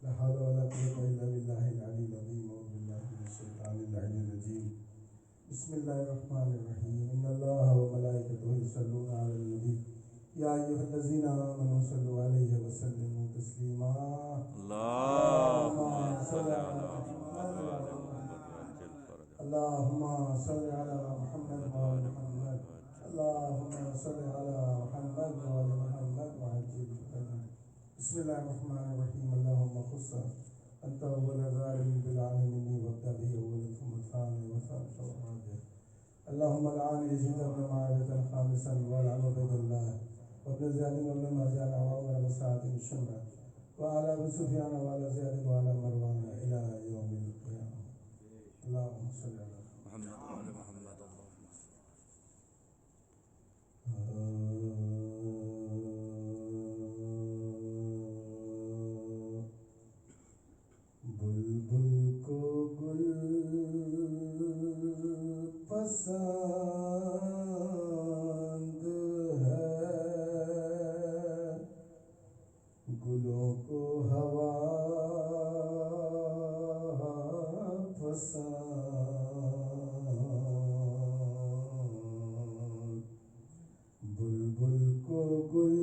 لا حول ولا قوة إلا بالله العلي العظيم. أعوذ بالله من الشيطان اللعين الرجيم. بسم الله الرحمن الرحيم. إن الله وملائكته يصلون على النبي يا أيها الذين آمنوا صلوا عليه وسلموا تسليما. اللهم صل على محمد وعلى اللهم صل على محمد وعلى محمد. اللهم صل على محمد وعلى محمد وعجل فرجه. بسم الله الرحمن الرحيم. اللهم خص أنت أول ظالم بالعالم مني وابدأ به أول ثم الثاني والثالث والرابع. اللهم العن يزيد بن معاوية خامسا والعن عبيد الله وابن زياد وابن مرجان وعمر بن سعد الشمرة وعلى ابن سفيان وعلى زياد وعلى مروان إلى يوم القيامة. اللهم صل على محمد وعلى محمد. بلبل کو گل پسند ہے، گلوں کو ہوا پسند، بلبل کو گل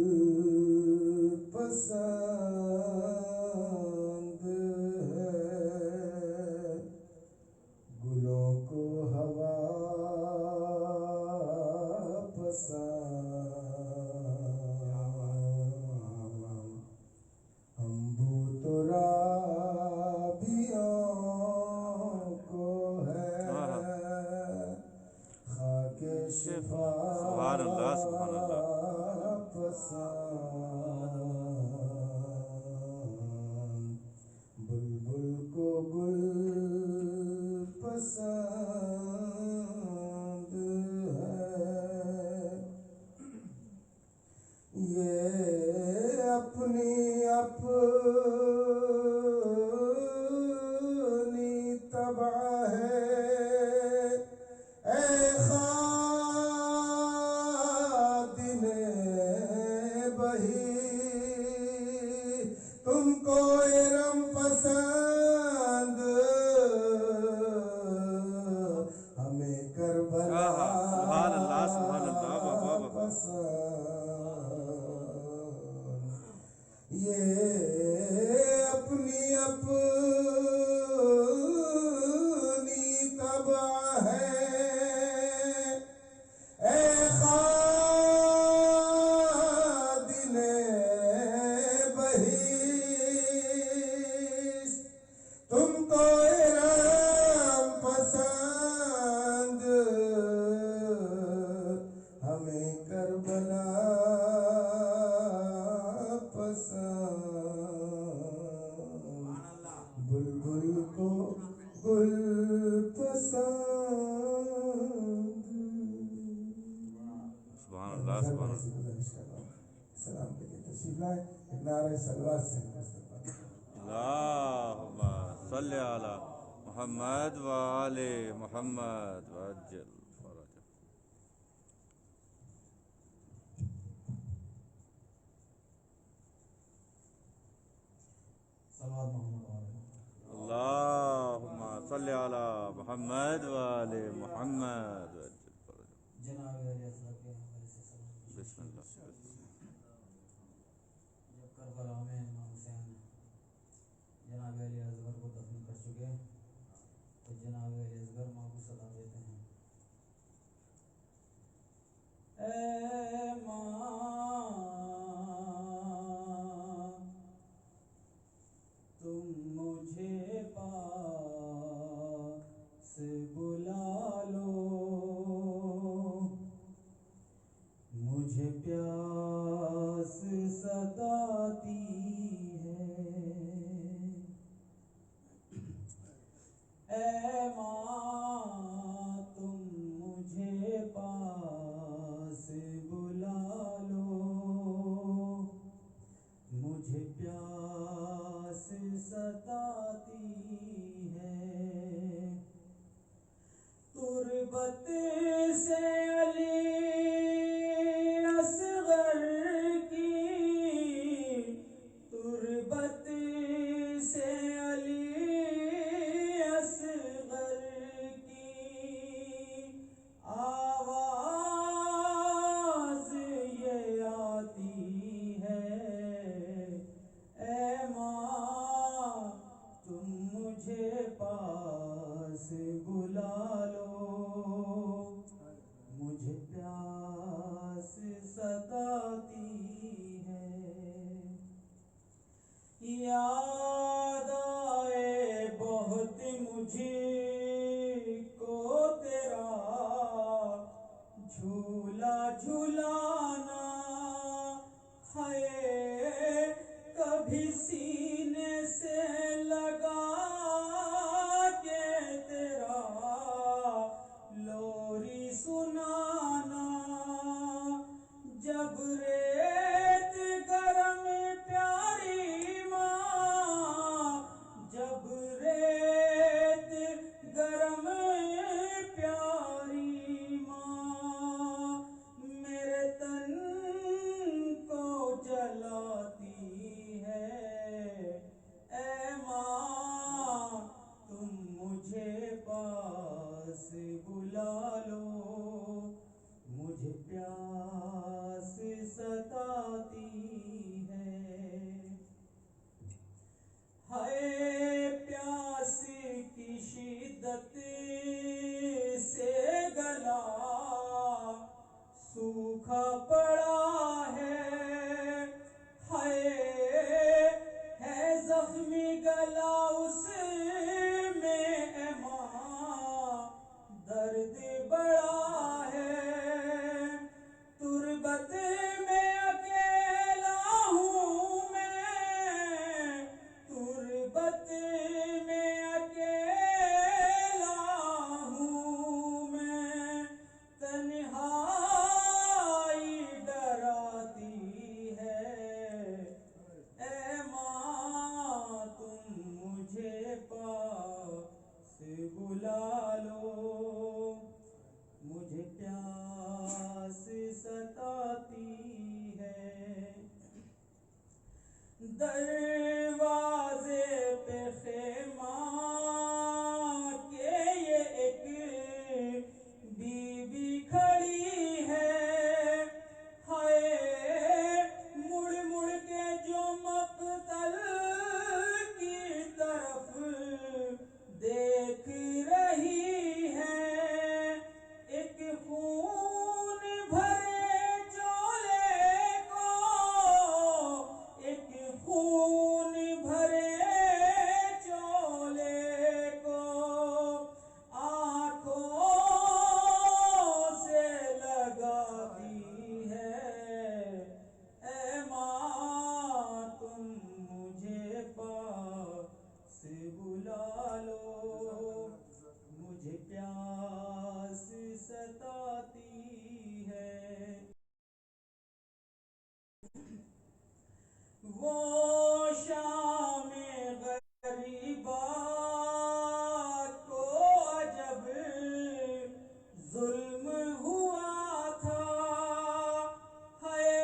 پسند ہے، گلوں کو ہوا پسند، ہم بو تو رابیوں کو ہے خاک شفا سبحان اللہ سبحان اللہ. پسند، بلبل کو گل پسند ہے، یہ اپنی اپنی طبع ہے، اے خادم بہی تم کو ارم پسند، ہمیں کربلا سبحان اللہ سبحان اللہ. بابا پسند، یہ اپنی اپنی طبع ہے، اے خادم بہیش تم کو ارم پسند، ہمیں کربلا پسند، بلبل کو گل پسند. سبحان اللہ سبحان اللہ. سلام کے لیے تشریف لائیں، ایک نعرہ صلوات سے استقبال. اللهم صل على محمد وآل محمد وعجل فرجه. صلوات محمد وآل. اللهم صل على محمد وآل محمد وعجل فرجه. جناب علی اصغر کے حوالے سے سلام. بسم اللہ. جب کربلا میں امام حسین جناب علی اصغر کو دفن کر چکے تو جناب علی اصغر ماں کو صدا دیتے ہیں، اے ماں تم مجھے پاس بلا لو، مجھے پیاس ستاتی ہے، اے ماں تم مجھے پاس بلا لو، مجھے پیاس ستاتی ہے، تربت سے علی اصغر کی کبھی سینے سے لگا کے تیرا لوری سنانا، جب ریت گرم پیاری ماں، جب ریت گرم پیاری ماں میرے تن کو جلاتی ہے، اے ماں تم مجھے پاس بلا لو، مجھے پیاس ستاتی ہے۔ ہائے پیاس کی شدت سے گلا سوکھا پڑا ہے، ہے زخمی گلا اس میں اے ماں درد بڑا ہے، تربت میں اکیلا ہوں میں، تربت میں اکیلا ہوں میں، تنہائی ڈراتی ہے، اے ماں تم مجھے پاس بلا لو، مجھے پیاس ستاتی ہے۔ دروازے پہ خیمہ کے یہ ایک بیوی کھڑی ہے، ہائے مڑ مڑ کے جو مقتل کی طرف دیکھ رہی ہے، ایک خون بھرے چولے کو، ایک خون بھرے چولے کو آنکھوں سے لگاتی ہے، اے ماں تم مجھے پاس بلا لو، مجھے پیاس ستاتی ہے۔ وہ شام غریبات کو عجب ظلم ہوا تھا، ہائے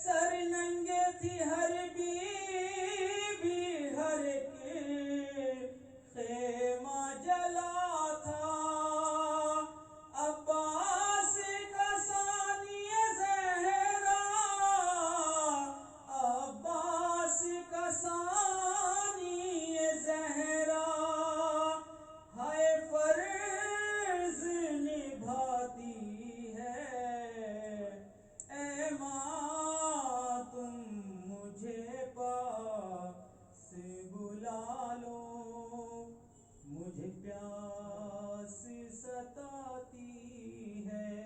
سر ننگے تھی ہر بیوی، ہر ایک خیمہ جلا تھا، عباس کا ثانی زہرا، عباس کا ثانی زہرا، ہائے فرض نبھاتی ہے، اے ماں تم مجھے پاس بلا لو، مجھے پیاس ستاتی ہے۔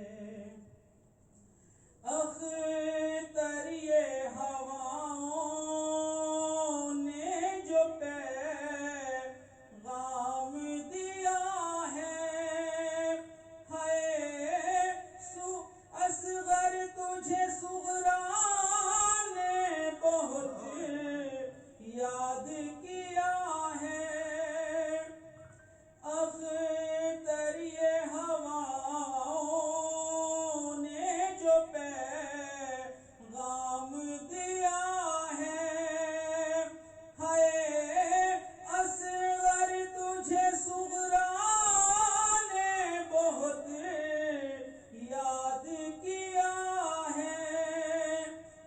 اختر یہ ہواؤں نے جو پیغام دیا ہے، ہائے اصغر تجھے صغرا نے بہت یاد کیا ہے، اختر یہ ہواؤں نے جو پیغام دیا ہے، ہائے اصغر تجھے صغرا نے بہت یاد کیا ہے،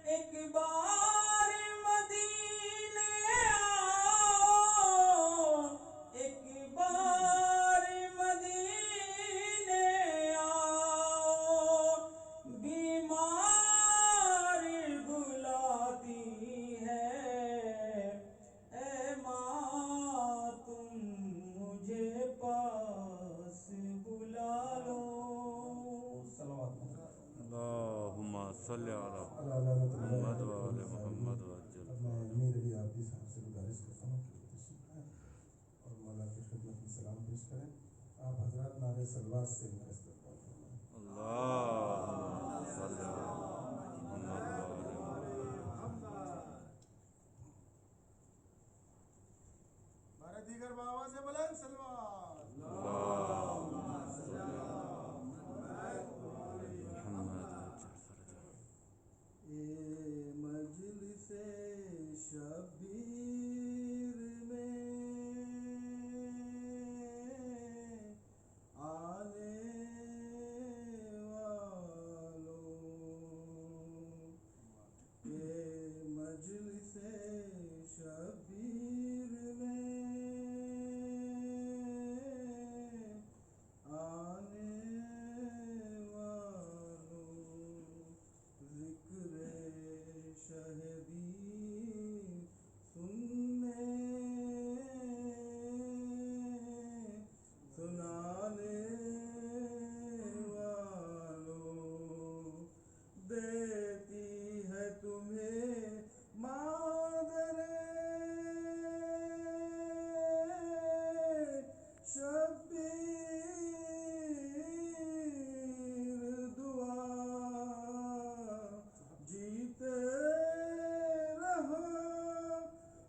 ایک بار مدینے آؤ، ایک بار مدینے آؤ، بیمار بلاتی ہے، اے ماں تم مجھے پاس بلا لو، صلوات اللہم صلی علی اللہ محمد و آل محمد وجل پیش کریں. آپ حضرات نعرہ صلوات سے ان کا استقبال فرمائیں. اللہم صلی علی محمد ہمارے دیگر بابا سے بلند صلوات. اللہم صلی علی محمد. یہ مجلس شبیر میں آنے والوں، یہ مجلس شبیر میں آنے والوں، ذکر شہدی سننے سنانے والوں، دیتی ہے تمہیں مادر شبیر دعا، جیتے رہو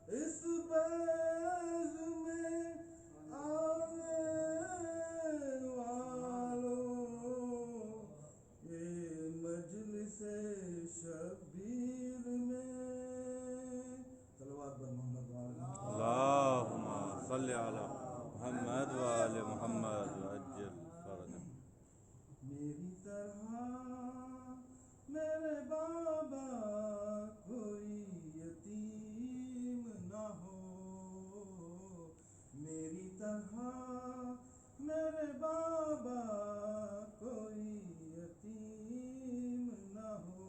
اس بیض میں آنے والوں، یہ مجلس شبیر میں. صلوات بر محمد وعلی اللہم صلی علی محمد وآل محمد وعجل فرجہ. میری طرح میرے بابا کوئی یتیم نہ ہو، میری طرح میرے بابا کوئی یتیم نہ ہو،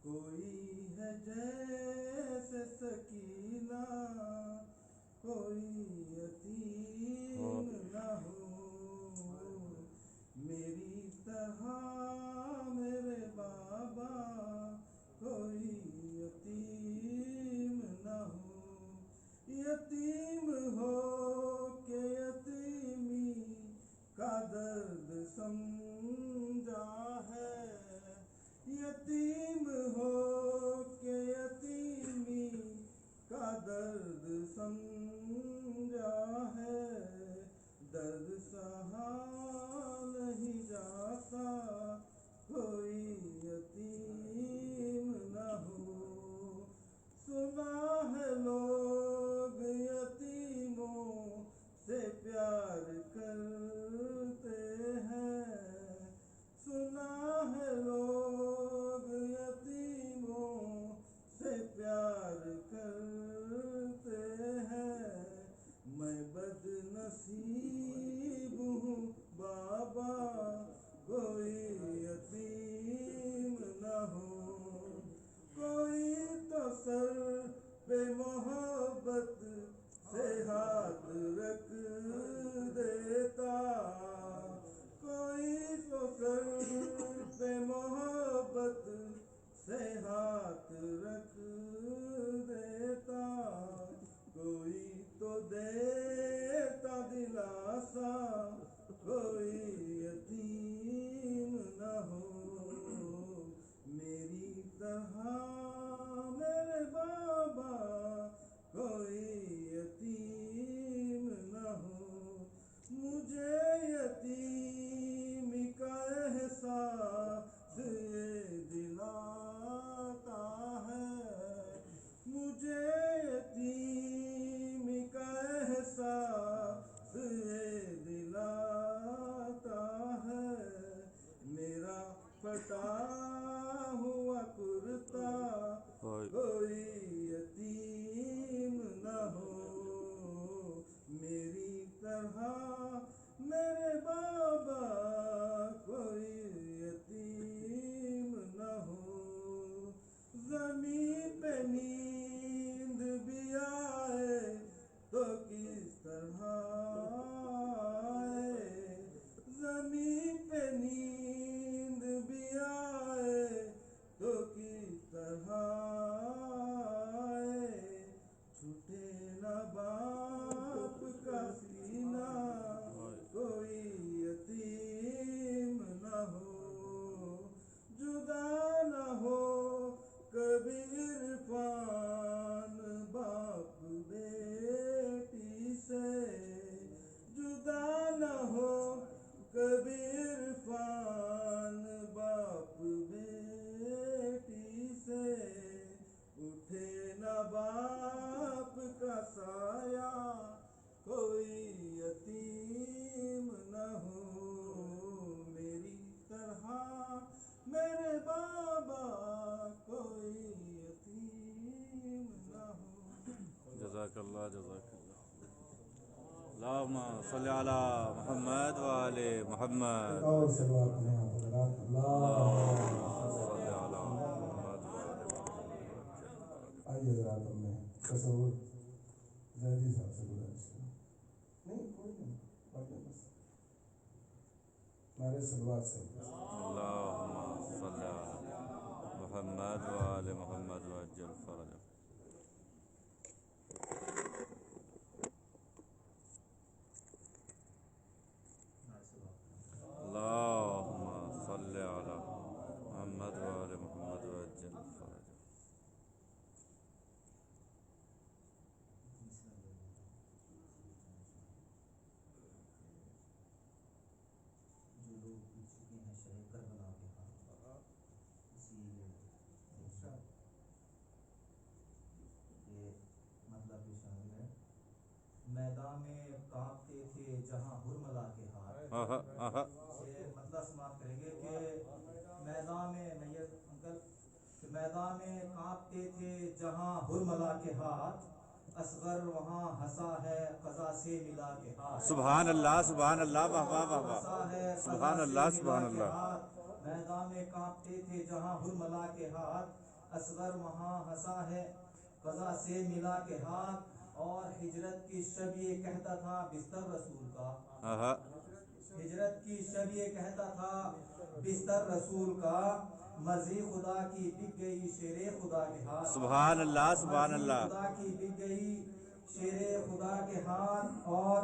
کوئی ہے جیسے سکینہ کوئی یتیم نہ ہو، میری طرح میرے بابا کوئی یتیم نہ ہو. یتیم ہو کہ یتیمی کا درد سمجھا ہے، یتیم ہو کہ یتیمی کا درد سمجھا ہے، درد سہا نہیں جاتا کوئی یتیم نہ ہو. سنا ہے لوگ یتیموں سے پیار کرتے ہیں، سنا ہے لوگ یتیموں سے پیار کرتے ہیں. میں بد نصیب ہوں بابا کوئی یتیم نہ ہو، کوئی تو سر پہ محبت سے ہاتھ رکھ دیتا، کوئی تو سر پہ محبت سے ہاتھ رکھ دیتا، کوئی تو دیتا دلاسا کوئی یتیم نہ ہو، میری طرح میرے بابا کوئی یتیم نہ ہو. مجھے یتیمی کا احساس یہ دلاتا ہے، مجھے یتیمی کا احساس یہ دلاتا ہے، میرا پھٹا ہوا کرتا کوئی یتیم نہ ہو، میری طرح میرے بابا کوئی یتیم نہ ہو. زمین پہ نیند بھی آئے تو کس طرح آئے، زمین پہ نیند بھی آئے تو کس طرح آئے، چھوٹے نہ باپ کا سینہ کبھی عرفان باپ بیٹی سے جدا نہ ہو، کبھی عرفان باپ بیٹی سے اٹھے نہ باپ کا سایہ، کوئی یتیم نہ ہو میری طرح، میرے بابا کوئی یتیم نہ ہو۔ جزاک اللہ جزاک اللہ۔ اللہم صلی علی محمد وآل محمد۔ اور صلوات پڑھیں آپ حضرات۔ اللہم صلی علی محمد وآل محمد۔ آئیے حضرات، ہم نے تصور زیدی صاحب سے گزارش کریں۔ نہیں کوئی نہیں، باقی بس میرے صلوات سے۔ اللہم صلی علی محمد وآل محمد وعجل فرجہ۔ اللہم صلی علی محمد وآل محمد وعجل فرجہ۔ جو لوگ بیت چکے ہیں شہر کربلا کے ہاتھ، اسی یہ مطلب بھی شامل ہے۔ میدان میں کانپتے تھے جہاں حرملا کے ہاتھ، یہ مطلب سماعت کریں گے کہ میدان میں نیت انکل کہ میدان میں کانپتے تھے جہاں حرملا کے ہاتھ، اصغر وہاں ہنسا ہے قضا سے ملا کے ہاتھ۔ سبحان اللہ سبحان اللہ، واہ واہ واہ واہ، سبحان اللہ سبحان اللہ۔ میدان میں کانپتے تھے جہاں حرملا کے ہاتھ، اصغر وہاں ہنسا ہے قضا سے ملا کے ہاتھ، اور ہجرت کی شب یہ کہتا تھا بستر رسول کا، ہجرت کی شب یہ کہتا تھا بستر رسول کا، مرضی خدا کی بک گئی شیر خدا کے ہاتھ۔ سبحان اللہ سبحان اللہ۔ مرضی خدا کی بک گئی شیر خدا کے ہاتھ۔ اور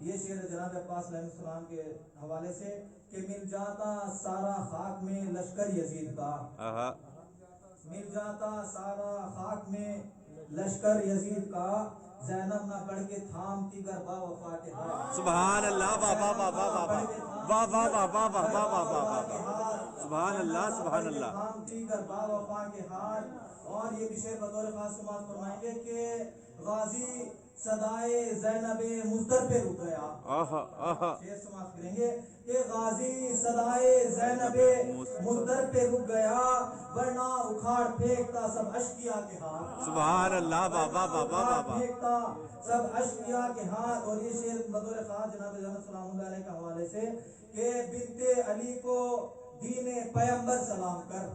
یہ شعر جناب عباس علیہ السلام کے حوالے سے کہ مل جاتا سارا خاک میں لشکر یزید کا، مل جاتا سارا خاک میں لشکر یزید کا، زینب نہ پڑھ کے تھامتی گر با وفا کے ہاتھ۔ سبحان اللہ، واہ واہ واہ واہ واہ واہ واہ واہ واہ واہ واہ واہ واہ واہ، سبحان اللہ سبحان اللہ۔ تھامتی گر با وفا کے ہاتھ۔ اور یہ بھی شعر بطور خاص سماعت فرمائیں گے کہ غازی صدائے زینب مزدر پہ رک گیا، شعر سماعت کریں گے کہ غازی صدائے زینب مزدر پہ رک گیا، ورنہ اکھاڑ پھینکتا سب اشکیا کے ہاتھ۔ سبحان اللہ، واہ واہ واہ واہ واہ، پھینکتا سب اشکیا کے ہاتھ۔ اور یہ شعر بطور خاص جناب احمد سلام اللہ علیہ کے حوالے سے کہ بنت علی کو دین پیمبر سلام کر،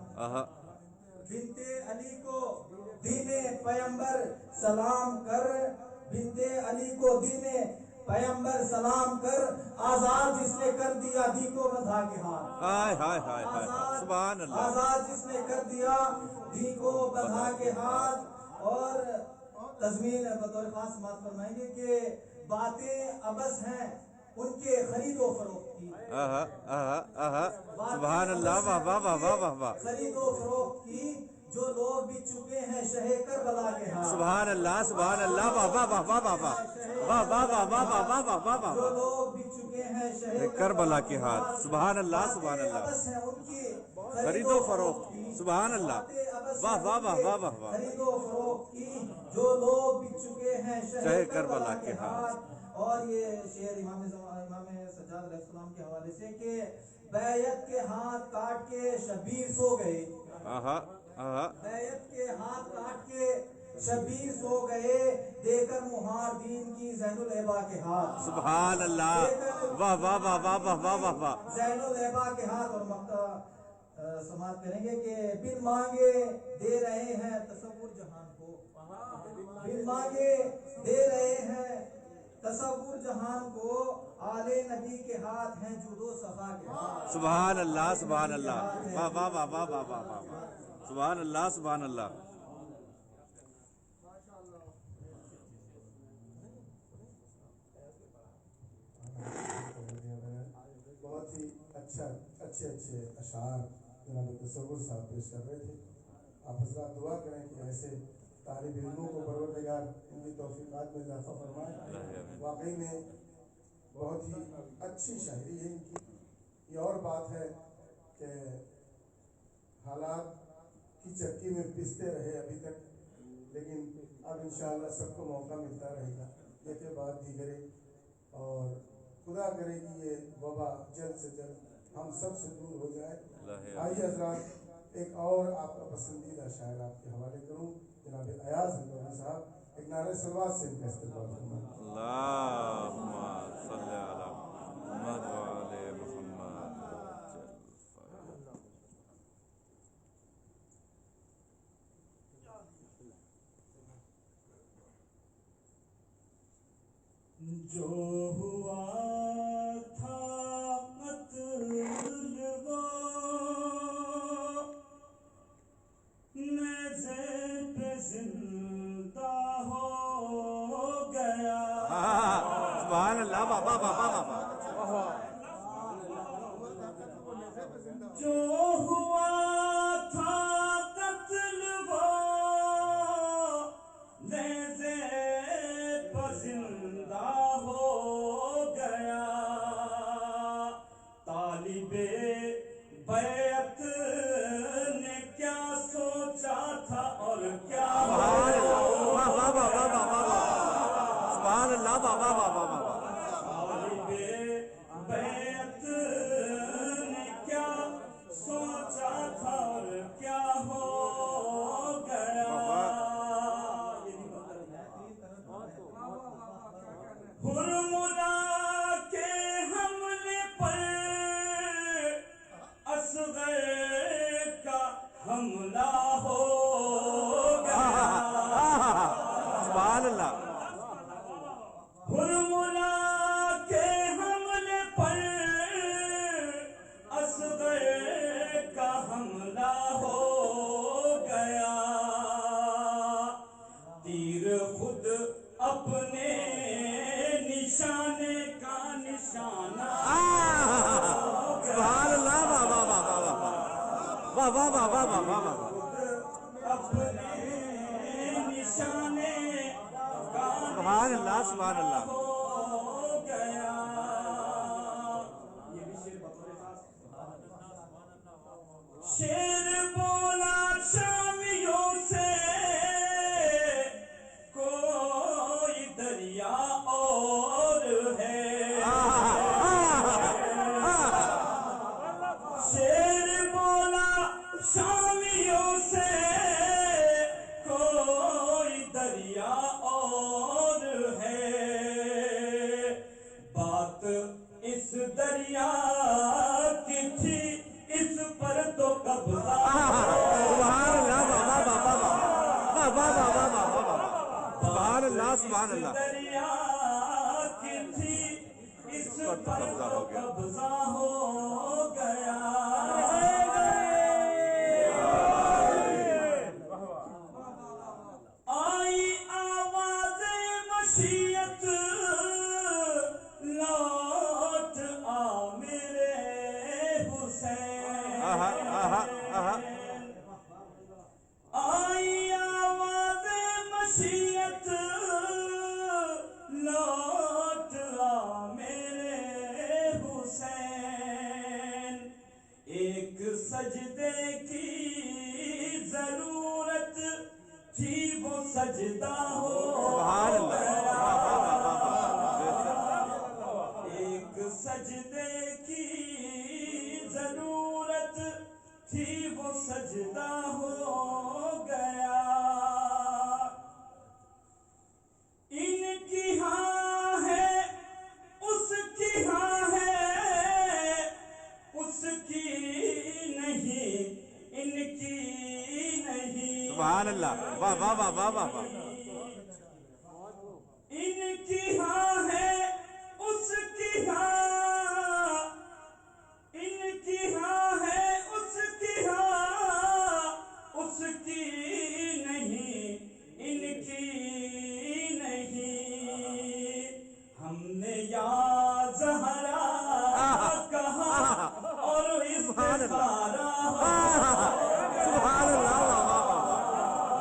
بنت علی کو دین پیمبر سلام کر، بنت علی کو دین پیمبر سلام کر، آزاد جس نے کر دیا دی کو بدھا کے ہاتھ، ہائے ہائے ہائے ہائے، سبحان اللہ۔ آزاد جس نے کر دیا دی کو بدھا کے ہاتھ۔ اور تضمین بطور خاص سماعت فرمائیں گے کہ باتیں ابس ہیں ان کے خرید و فروخت کی، سبحان اللہ، واہ واہ واہ واہ واہ، خرید و فروخت کی، جو لوگ بک چکے ہیں شہر کربلا کے ہاتھ۔ سبحان اللہ سبحان اللہ، واہ واہ واہ واہ واہ واہ واہ واہ واہ واہ واہ واہ واہ واہ جو واہ، لوگ بک چکے ہیں شہر کربلا کے ہاتھ، سبحان اللہ سبحان اللہ۔ ابس ہیں ان کی خرید و فروخت کی، سبحان اللہ، واہ واہ واہ واہ واہ واہ، خرید و فروخت کی، جو لوگ بک چکے ہیں شہر کربلا کے ہاتھ۔ اور یہ شعر امام سجاد علیہ السلام کے حوالے سے کہ بیعت کے ہاتھ کاٹ کے شبیر سو گئے، بیعت کے ہاتھ کاٹ کے شبیر سو گئے، دے کر مہار دین کی زین العبا کے ہاتھ۔ سبحان اللہ، واہ واہ واہ واہ واہ واہ واہ واہ، زین العبا کے ہاتھ۔ اور مقطع سماعت کریں گے کہ بن مانگے دے رہے ہیں تصور جہان کو، بن مانگے دے رہے ہیں تصور جہان کو، آل نبی کے ہاتھ ہیں جود و صفا کے ہاتھ۔ سبحان اللہ سبحان اللہ، واہ واہ واہ واہ واہ واہ واہ، سبحان اللہ سبحان اللہ۔ بہت ہی اچھے اشعار جناب تصور صاحب پیش کر رہے تھے۔ آپ حضرات دعا کریں کہ ایسے طالب علموں کو پروردگار ان کی توفیقات میں اضافہ فرمائے. واقعی میں بہت ہی اچھی شاعری ہے ان کی. یہ اور بات ہے کہ حالات کی چکی میں پستے رہے ابھی تک، لیکن اب انشاءاللہ سب کو موقع ملتا رہے گا یہ کے بعد دیگرے، اور خدا کرے گی یہ وبا جلد سے جلد ہم سب سے دور ہو جائے. آئیے حضرات ایک اور آپ کا پسندیدہ شاعر آپ کے حوالے کروں، جناب ایاز ہندوری صاحب. ایک نعرہ سلوات سے ان کا استقبال فرمائیں. اللہم صلی علی محمد و آل محمد. جو ہوا تھا قتل وہ نیزے پہ زندہ ہو گیا. سبحان اللہ. بابا بابا بابا. جو ہوا تھا قتل وہ نیزے پہ زندہ ہو گیا. طالب بیعت نے کیا سوچا تھا اور کیا سبحان اللہ. بابا بابا بابا. طالب بیعت نے کیا سوچا تھا اور کیا ہو گیا. ہرملا کے حملے پر اصغر کا حملہ ہو گیا. سبحان اللہ. ہرملا کے حملے پر اصغر کا حملہ ہو گیا. تیر خود اپنے نشانے کا نشانہ سبحان اللہ. بابا بابا بابا. بابا بابا بابا بابا. اپنے نشانے کا سبحان اللہ. سبحان اللہ. ہو گیا. یہ بھی شعر بطور خاص. شیر بولا شامیوں سے کوئی دریا اور ہے. شیر بولا شامیوں سے کوئی دریا اور ہے. بات اس دریا کی تھی اس پر تو قبضہ. سبحان اللہ. بابا بابا بابا. بابا بابا بابا. سبحان اللہ. سبحان اللہ. دریا کی تھی اس پر تو قبضہ ہو گیا. آئی آواز مشیت لوٹ آ میرے حسین. آئی آواز مشیت لوٹ آ میرے حسین. ایک سجدے کی ضرورت تھی وہ سجدہ ہو گیا. ایک سجدے کی ضرورت تھی وہ سجدہ ہو گیا. ان کی ہاں ہے اس کی ہاں ہے اس کی نہیں ان کی نہیں. سبحان اللہ. بابا بابا بابا. ان کی ہاں ہے اس کی ہاں ان کی ہاں ہے اس کی ہاں اس کی نہیں ان کی نہیں. ہم نے یا زہرا کہا اور اس نے سارا. سبحان اللہ.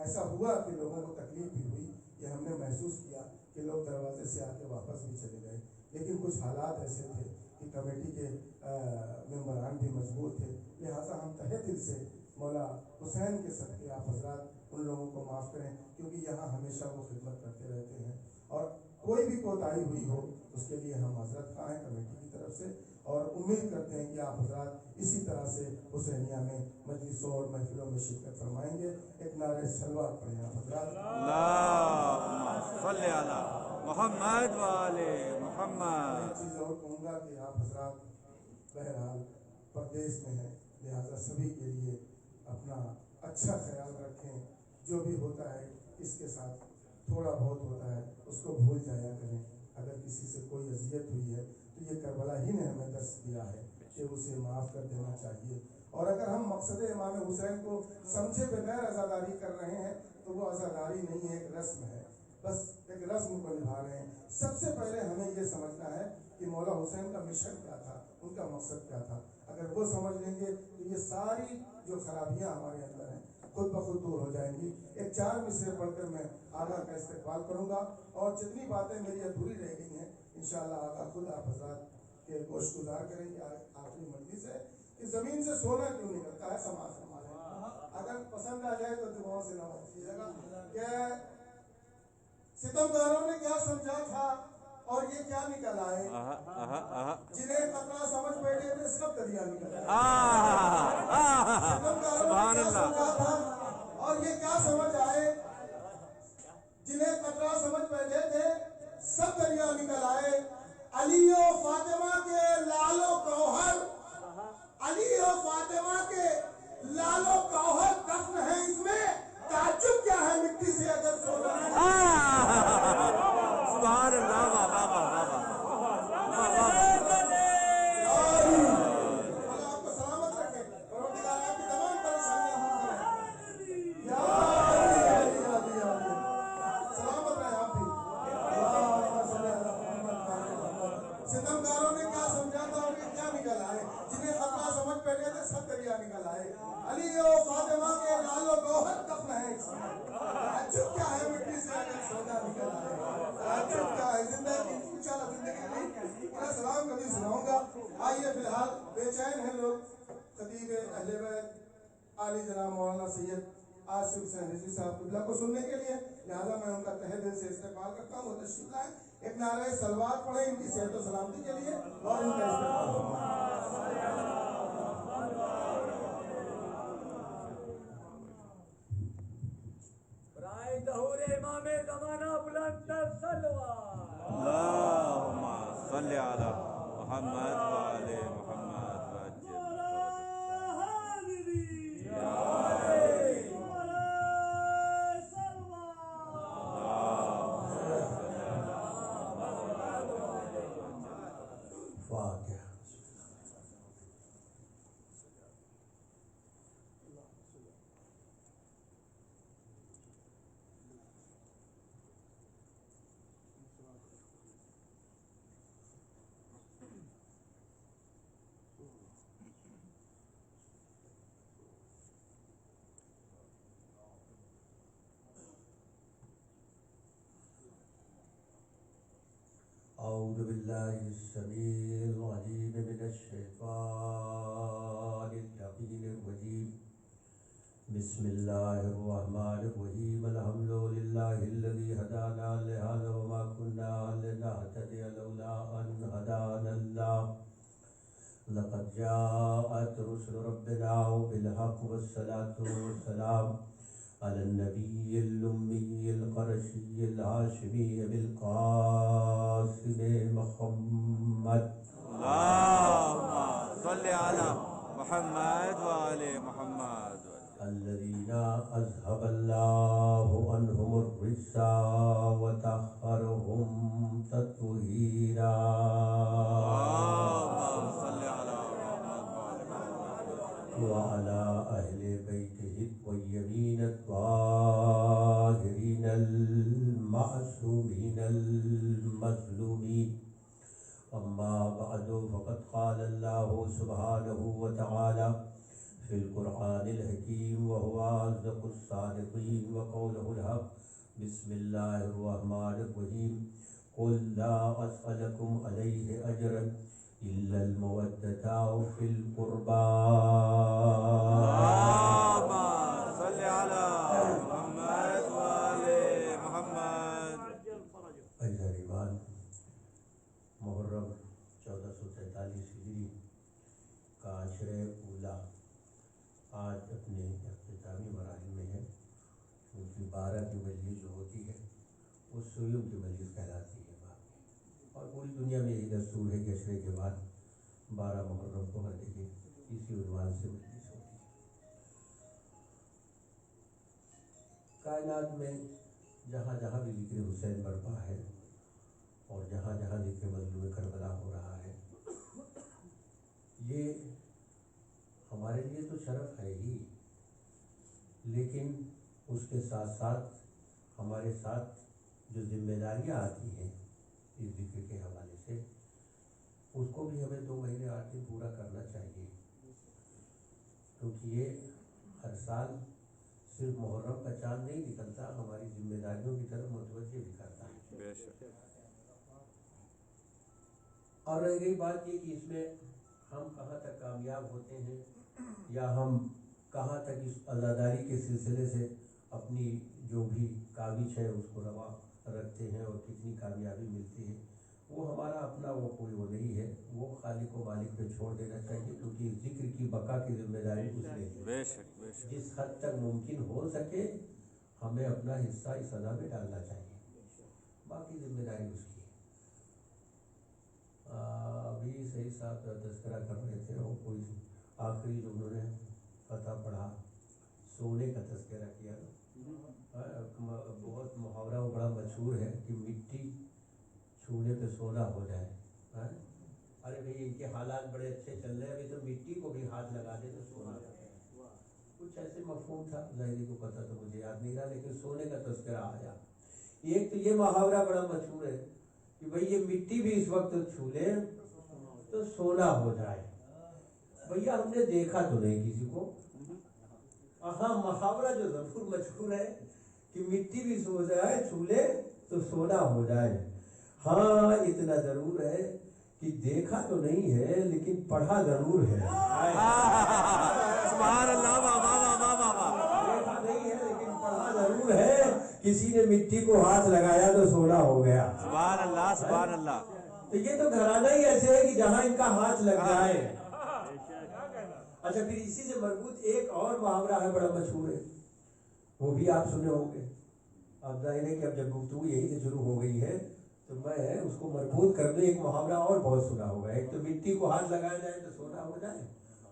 ایسا ہوا کہ لوگوں کو تکلیف بھی ہوئی، یہ ہم نے محسوس کیا کہ لوگ دروازے سے آ کے واپس بھی چلے گئے، لیکن کچھ حالات ایسے تھے کہ کمیٹی کے ممبران بھی مجبور تھے، لہٰذا ہم تہہ دل سے مولا حسین کے صدقے آپ حضرات ان لوگوں کو معاف کریں، کیونکہ یہاں ہمیشہ وہ خدمت کرتے رہتے ہیں، اور کوئی بھی کوتاہی ہوئی ہو اس کے لیے ہم حضرت خواہ ہیں کمیٹی کی طرف سے، اور امید کرتے ہیں کہ آپ حضرات اسی طرح سے حسینیہ میں مجلسوں اور محفلوں میں شرکت فرمائیں گے۔ ایک نعرہ صلوات پڑھیں آپ حضرات۔ اللہم صلی علی محمد و آل محمد۔ ایک چیز اور کہوں گا کہ آپ حضرات بہرحال پردیس میں ہیں، لہٰذا سبھی کے لیے اپنا اچھا خیال رکھیں، جو بھی ہوتا ہے اس کے ساتھ تھوڑا بہت ہوتا ہے اس کو بھول جایا کریں، اگر کسی سے کوئی اذیت ہوئی ہے تو یہ کربلا ہی نے ہمیں درس دیا ہے کہ اسے معاف کر دینا چاہیے، اور اگر ہم مقصد امام حسین کو سمجھے بغیر عزاداری کر رہے ہیں تو وہ عزاداری نہیں ہے، ایک رسم ہے، بس ایک رسم کو نبھا رہے ہیں۔ سب سے پہلے ہمیں یہ سمجھنا ہے کہ مولا حسین کا مشن کیا تھا، ان کا مقصد کیا تھا، اگر وہ سمجھ لیں گے تو یہ ساری جو خرابیاں ہمارے اندر ہیں خود بخود دور ہو جائیں گی۔ ایک 4 مصرے پڑھ کر میں آقا کا استقبال کروں گا، اور جتنی باتیں میری ادھوری رہ گئی ہیں انشاءاللہ آقا خود آپ حضرات کے گوش گزار کریں گے۔ آخری مجلس ہے کہ زمین سے سونا کیوں نکلتا ہے، سماعت فرما لیں، اگر پسند آ جائے تو دعاؤں سے نواز کیجیے گا کہ ستمگاروں نے کیا سمجھا تھا اور یہ کیا نکل آئے، جنہیں خطرہ سمجھ بیٹھے تھے سب دریا نکل آئے، ستمگاروں نے کیا سمجھا تھا اور یہ کیا سمجھ آئے، جنہیں خطرہ سمجھ بیٹھے تھے سب دریا نکل آئے۔ علی و فاطمہ کے لال و گوہر، علی و فاطمہ کے لال و گوہر دفن ہے اس میں، تعجب کیا ہے مٹی سے اگر سونا سبحان اللہ، بابا بابا اللہ آپ کو سلامت رکھے، پروردگار آپ کی تمام پریشانیاں دور کرے، یا علی یا علی یا علی، سلامت رہے آپ بھی۔ اللہم صلی علی محمد و آل محمد۔ ستمگاروں نے کیا سمجھا تھا اور یہ کیا نکل آئے، جنہیں خطرہ سمجھ بیٹھے تھے سب دریا نکل آئے۔ علی و فاطمہ کے لال و گوہر دفن ہے اس میں، تعجب کیا ہے مٹی سے اگر سونا نکل آئے، تعجب کیا ہے زندگی، انشاءاللہ زندگی نہیں میرا سلام کبھی سناؤں گا۔ آئیے فی الحال بے چین ہیں لوگ، خطیب اہل بیت عالی جناب مولانا سید آصف حسین رضوی صاحب قبلہ کو سننے کے لیے، لہٰذا میں ان کا تہہ دل سے استقبال کرتا ہوں، وہ تشریف لائیں، ایک نعرہ صلوات پڑھیں ان کی صحت و سلامتی کے لیے اور ان کا استقبال فرمائیں۔ برائے ظہور امام زمانہ بلند تر صلوات۔ اللہم صلی علی محمد و آل محمد۔ أعوذ بالله السميع العليم من الشيطان اللعين الرجيم بسم الله الرحمن الرحيم الحمد لله الذي هدانا لهذا وما كنا لنهتدي لولا أن هدانا الله لقد جاءت رسل ربنا بالحق والصلاة والسلام على النبي الأمي القرشي الهاشمي بالقاسم محمد اللهم صل على محمد وآل محمد الذين أذهب الله عنهم الرجس وطهرهم تطهيرا اللهم صل على محمد وآل محمد وعلى أهل بيته الطيبين الطاهرين المعصومين المظلومين أما بعد فقد قال الله سبحانه وتعالى في القرآن الحكيم وهو أصدق الصادقين وقوله الحق بسم الله الرحمن الرحيم قل لا أسألكم عليه أجرا إلا المودة في القربى. اللهم صل على محمد وآل محمد. عزیزان ایمان، محرم 1443 ہجری کا عشرہ اولا آج اپنے اختتامی مراحل میں ہے. ان کی 12 کی مجلس جو ہوتی ہے وہ سویوں کی مجلس کہلاتی ہے. اور پوری دنیا میں یہی دستور ہے کہ عشرے کے بعد 12 محرم کو ہر جگہ اسی عنوان سے مجلس ہوتی ہے. کائنات میں جہاں جہاں بھی ذکر حسین برپا ہے اور جہاں جہاں ذکر مظلوم کربلا ہو رہا ہے، یہ ہمارے لیے تو شرف ہے ہی، لیکن اس کے ساتھ ساتھ ہمارے ساتھ جو ذمہ داریاں آتی ہیں اس ذکر کے حوالے سے، اس کو بھی ہمیں 2 مہینے 8 دن پورا کرنا چاہیے، کیونکہ یہ ہر سال صرف محرم کا چاند نہیں نکلتا، ہماری ذمہ داریوں کی طرف متوجہ بھی کرتا ہے. بے شک. اور رہ گئی بات یہ کہ اس میں ہم کہاں تک کامیاب ہوتے ہیں یا ہم کہاں تک اس عزاداری کے سلسلے سے اپنی جو بھی کاوش ہے اس کو روا رکھتے ہیں اور کتنی کامیابی ملتی ہے، وہ ہمارا اپنا وہ کوئی وہ نہیں ہے، وہ خالق و مالک پہ چھوڑ دینا چاہیے، کیونکہ ذکر کی بقا کی ذمہ داری اس نے لی. بے شک بے شک. جس حد تک ممکن ہو سکے ہمیں اپنا حصہ اس ادا میں ڈالنا چاہیے، باقی ذمہ داری اس کی ہے. ابھی صحیح صاحب تذکرہ کر رہے تھے اور کوئی آخری جو انہوں نے فتح پڑھا سونے کا تذکرہ کیا، بہت محاورہ بڑا مشہور ہے کہ مٹی چھونے پہ سونا ہو جائے. ارے بھئی ان کے حالات بڑے اچھے چل رہے ہیں، ابھی تو مٹی کو بھی ہاتھ لگا دے تو سونا ہو جائے. کچھ ایسے مفہوم تھا، ظاہری کو پتہ تو مجھے یاد نہیں رہا، لیکن سونے کا تذکرہ آیا. ایک تو یہ محاورہ بڑا مشہور ہے کہ بھئی یہ مٹی بھی اس وقت چھو لے تو سونا ہو جائے. بھیا ہم نے دیکھا تو نہیں کسی کو. ہاں محاورہ جو ضرور مشہور ہے کہ مٹی بھی سو جائے چھو لے تو سونا ہو جائے. ہاں اتنا ضرور ہے کہ دیکھا تو نہیں ہے لیکن پڑھا ضرور ہے. سبحان اللہ. دیکھا نہیں ہے لیکن پڑھا ضرور ہے. کسی نے مٹی کو ہاتھ لگایا تو سونا ہو گیا. سبحان اللہ سبحان اللہ. تو یہ تو گھرانہ ہی ایسے ہے کہ جہاں ان کا ہاتھ لگ جائے. اچھا پھر اسی سے مربوط ایک اور محاورہ ہے بڑا مشہور ہے، وہ بھی آپ سنے ہوں گے. اب ظاہر ہے کہ اب جب گفتگو یہی سے شروع ہو گئی ہے تو میں اس کو مربوط کر دوں. ایک محاورہ اور بہت سنا ہوگا، ایک تو مٹی کو ہاتھ لگایا جائے تو سونا ہو جائے،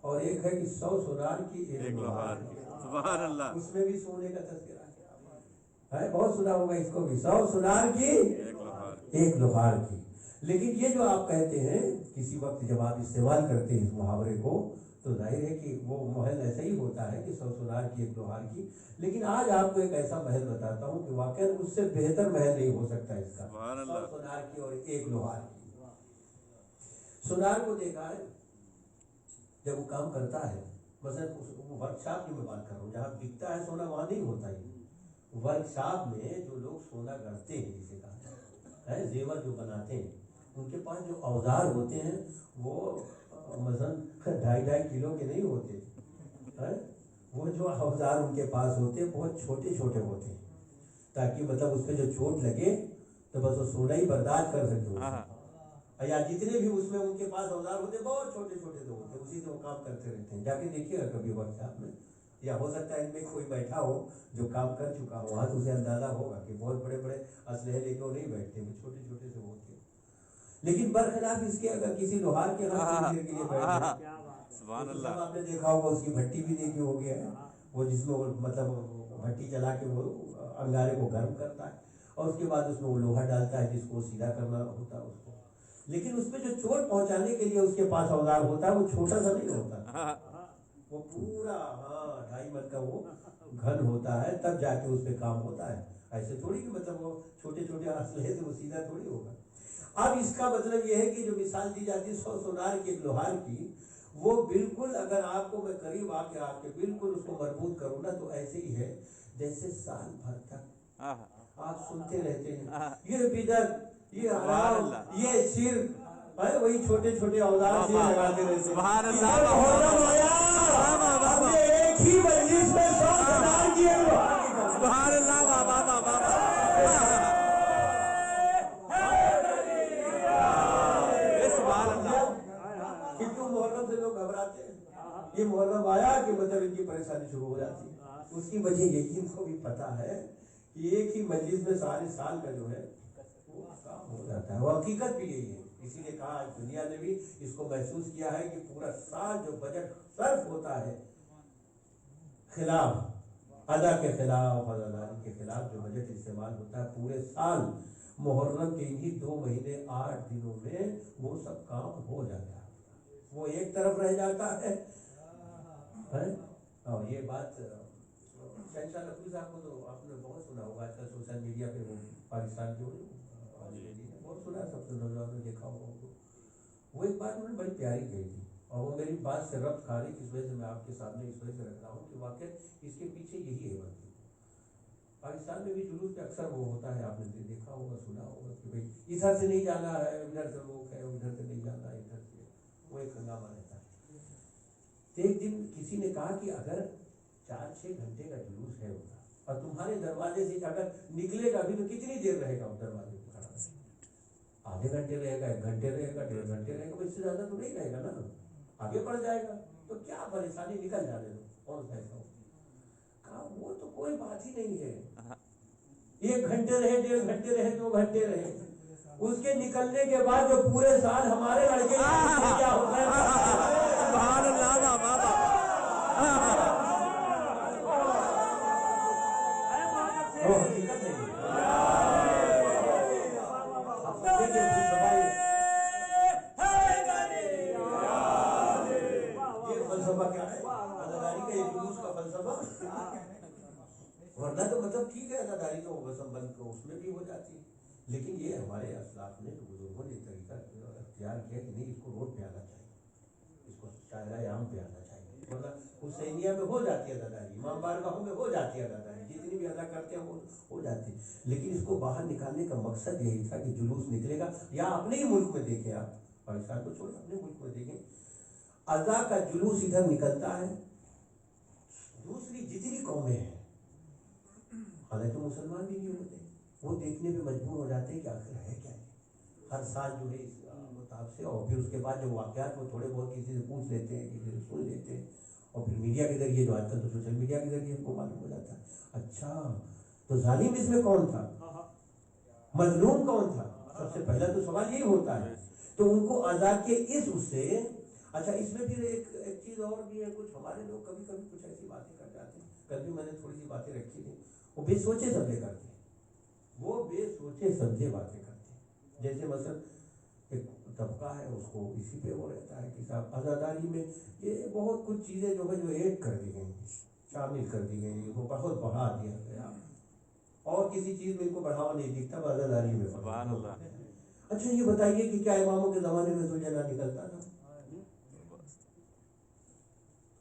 اور ایک ہے کہ 100 سونار کی ایک لوہار. سبحان اللہ. اس میں بھی سونے کا تذکرہ ہے، بہت سنا ہوگا اس کو بھی. 100 سونار کی ایک لوہار کی. لیکن یہ جو آپ کہتے ہیں کسی وقت جب آپ استعمال کرتے ہیں اس محاورے کو تو ظاہر ہے کہ وہ محل ایسا ہی ہوتا ہے کہ 100 سونار کی ایک لوہار کی. لیکن آج آپ کو ایک ایسا محل بتاتا ہوں کہ واقعا اس سے بہتر محل نہیں ہو سکتا اس کا. 100 سونار کی اور ایک لوہار کی. سونار کو دیکھا ہے جب وہ کام کرتا ہے، مثلا ورک شاپ کی میں بات کر رہا ہوں، جہاں بکتا ہے سونا وہاں نہیں ہوتا ہی. ورک شاپ میں جو لوگ سونا گڑھتے ہیں، جسے کہا ہے زیور جو بناتے ہیں، ان کے پاس جو اوزار ہوتے ہیں وہ مثلا 2.5 کلو کے نہیں ہوتے. وہ جو اوزار ان کے پاس ہوتے ہیں بہت چھوٹے چھوٹے ہوتے ہیں، تاکہ مطلب اس پہ جو چوٹ لگے تو بس وہ سونا ہی برداشت کر سکے. یا جتنے بھی اس میں ان کے پاس اوزار ہوتے ہیں بہت چھوٹے چھوٹے سے ہوتے ہیں، اسی سے وہ کام کرتے رہتے ہیں. جا کے دیکھیے گا کبھی ورک شاپ میں، یا ہو سکتا ہے ان میں کوئی بیٹھا ہو جو کام کر چکا ہو، وہاں تو اسے اندازہ ہوگا کہ بہت بڑے بڑے اسلحے لے کے وہ نہیں بیٹھتے، وہ چھوٹے چھوٹے سے ہوتے ہیں. لیکن برخلاف اس کے اگر کسی لوہار کے ہاتھ کے لیے بیٹھے، سبحان اللہ. آپ نے دیکھا ہوگا اس کی بھٹی بھی دیکھی ہوگی ہے، وہ جس میں مطلب بھٹی جلا کے وہ انگارے کو گرم کرتا ہے اور اس کے بعد اس میں وہ لوہا ڈالتا ہے جس کو سیدھا کرنا ہوتا ہے اس کو. لیکن اس میں جو چوٹ پہنچانے کے لیے اس کے پاس اوزار ہوتا ہے وہ چھوٹا سا نہیں ہوتا، وہ پورا 2.5 من کا وہ گھن ہوتا ہے، تب جا کے اس پہ کام ہوتا ہے. ایسے تھوڑی کہ مطلب وہ چھوٹے چھوٹے اسلحے سے وہ سیدھا تھوڑی ہوگا. اب اس کا مطلب یہ ہے کہ جو مثال دی جاتی ہے 100 سونار کی ایک لوہار کی، وہ بالکل اگر آپ کو میں قریب آ کے آپ کے بالکل اس کو مربوط کروں نا تو ایسے ہی ہے جیسے سال بھر تک آپ سنتے رہتے ہیں یہ بدعت، یہ حرام، یہ شرک، وہی چھوٹے چھوٹے اوزار سے لگاتے رہتے ہیں۔ ایک ہی مجلس میں 100,000 کی سبحان اللہ بابا بابا کیوں محرم سے لوگ گھبراتے ہیں؟ یہ محرم آیا کہ مطلب ان کی پریشانی شروع ہو جاتی ہے۔ اس کی وجہ یہی ان کو بھی پتا ہے کہ ایک ہی مجلس میں سارے سال کا جو ہے وہ کام ہو جاتا ہے، وہ حقیقت بھی یہی ہے۔ اسی لیے کہا دنیا نے بھی اس کو محسوس کیا ہے کہ پورا سال جو بجٹ صرف ہوتا ہے خلاف ادا کے خلاف، اداداری کے خلاف جو بجٹ استعمال ہوتا ہے پورے سال، محرم کے ہی 2 مہینے 8 دنوں میں وہ سب کام ہو جاتا ہے، وہ ایک طرف رہ جاتا ہے۔ اور یہ بات شہنشاہ نقوی صاحب کو تو آپ نے بہت سنا ہوگا، آج کل سوشل میڈیا پہ وہ پاکستان کے بہت سنا، سب سے نوجوان نے دیکھا ہوگا ان کو۔ وہ ایک بات انہوں نے بڑی پیاری کہی تھی اور وہ میری بات سے ربط کھا رہی، اس وجہ سے میں آپ کے سامنے اس وجہ سے رکھ رہا ہوں کہ واقع اس کے پیچھے یہی ہے بات۔ پاکستان میں بھی جلوس میں اکثر وہ ہوتا ہے، آپ نے دیکھا ہوگا سنا ہوگا کہ بھائی ادھر سے نہیں جانا ہے، ادھر سے روک ہے، ادھر سے نہیں جانا ہے، ادھر سے، وہ ایک ہنگامہ رہتا ہے۔ تو ایک دن کسی نے کہا کہ اگر 4-6 گھنٹے کا جلوس ہے ہوگا اور تمہارے دروازے سے اگر نکلے گا بھی تو کتنی دیر رہے گا اس دروازے پہ کھڑا؟ آدھے گھنٹے رہے گا، 1 گھنٹے رہے گا، 1.5 گھنٹے رہے گا، اس سے زیادہ تو نہیں رہے گا نا، آگے بڑھ جائے گا تو کیا پریشانی، نکل جانے دو، کون سا ایسا ہو؟ کہا وہ تو کوئی بات ہی نہیں ہے، 1 گھنٹے رہے، 1.5 گھنٹے رہے، 2 گھنٹے رہے، اس کے نکلنے کے بعد جو پورے سال ہمارے لڑکے کیا ہوتا ہے۔ سبحان اللہ بابا فلسفہ کیا ہے اداداری کا، یہ جلوس کا فلسفہ۔ ورنہ تو مطلب ٹھیک ہے اداداری تو بند کو اس میں بھی ہو جاتی ہے، لیکن یہ ہمارے اسلاف نے بزرگوں نے طریقہ اختیار کیا کہ نہیں، اس کو روڈ پہ آنا چاہیے، اس کو شاعرہ عام پہ آنا چاہیے۔ ورنہ حسینیہ میں ہو جاتی ہے اداداری، امام بارگاہوں میں ہو جاتی ہے اداداری، جتنی بھی ادا کرتے ہیں وہ ہو جاتی ہے، لیکن اس کو باہر نکالنے کا مقصد یہی تھا کہ جلوس نکلے گا۔ یا اپنے ہی ملک میں دیکھیں، آپ پاکستان کو چھوڑیں اپنے ملک میں دیکھیں، ادا کا جلوس ادھر نکلتا ہے، دوسری جتنی قومیں ہیں حالانکہ مسلمان بھی نہیں ہوتے، وہ دیکھنے پہ مجبور ہو جاتے ہیں کہ آخر ہے کیا ہے، ہر سال جو ہے اس مطابق سے، اور پھر اس کے بعد جو واقعات وہ تھوڑے بہت کسی سے پوچھ لیتے ہیں، کسی سے سن لیتے ہیں، اور پھر میڈیا کے ذریعے، جو آج کل تو سوشل میڈیا کے ذریعے کو معلوم ہو جاتا ہے اچھا تو ظالم اس میں کون تھا، مظلوم کون تھا۔ سب سے پہلا تو سوال یہی ہوتا ہے، تو ان کو ادا کے اس سے اچھا اس میں پھر ایک چیز اور بھی ہے، کچھ ہمارے لوگ کبھی کبھی کچھ ایسی باتیں کر جاتے ہیں، کل بھی میں نے تھوڑی سی باتیں رکھی تھی، وہ بے سوچے سمجھے کرتے ہیں، وہ بے سوچے سمجھے باتیں کرتے ہیں۔ جیسے مثلا ایک طبقہ ہے، اس کو اسی پہ وہ رہتا ہے کہ صاحب عزاداری میں یہ بہت کچھ چیزیں جو ہے جو ایڈ کر دی گئی، شامل کر دی گئی، وہ بہت بڑھا دیا گیا، اور کسی چیز میں ان کو بڑھاوا نہیں دکھتا، عزاداری میں۔ سبحان اللہ۔ اچھا یہ بتائیے کہ کیا اماموں کے زمانے میں زوجنا نکلتا تھا؟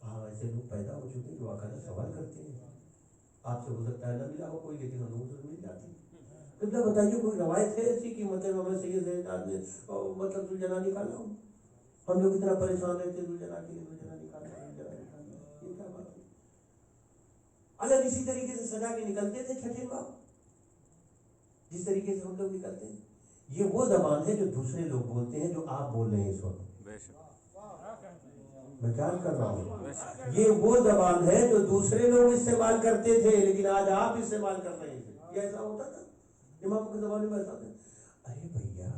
ہاں ایسے لوگ پیدا ہو چکے جو باقاعدہ سوال کرتے ہیں، آپ سے ہو سکتا ہے نہ ملا ہو کوئی، لیکن ہم لوگوں سے مل جاتی ہے۔ قبلہ بتائیے کوئی روایت ہے ایسی کہ مطلب ہمیں سید زیداد نے مطلب زوجنا نکالا ہو؟ ہم لوگ اتنا پریشان رہتے زوجنا کے لیے، زوجنا نکالنا، یہ کیا بات ہے؟ الگ اسی طریقے سے سجا کے نکلتے تھے چھٹے باپ، جس طریقے سے ہم لوگ نکلتے ہیں۔ یہ وہ زبان ہے جو دوسرے لوگ بولتے ہیں، جو آپ بول رہے ہیں اس وقت، میں کیا کر رہا ہوں، یہ وہ زبان ہے جو دوسرے لوگ استعمال کرتے تھے لیکن آج آپ استعمال کر رہے ہیں۔ یہ ایسا ہوتا تھا امام کے زمانے میں، ایسا تھا۔ ارے بھیا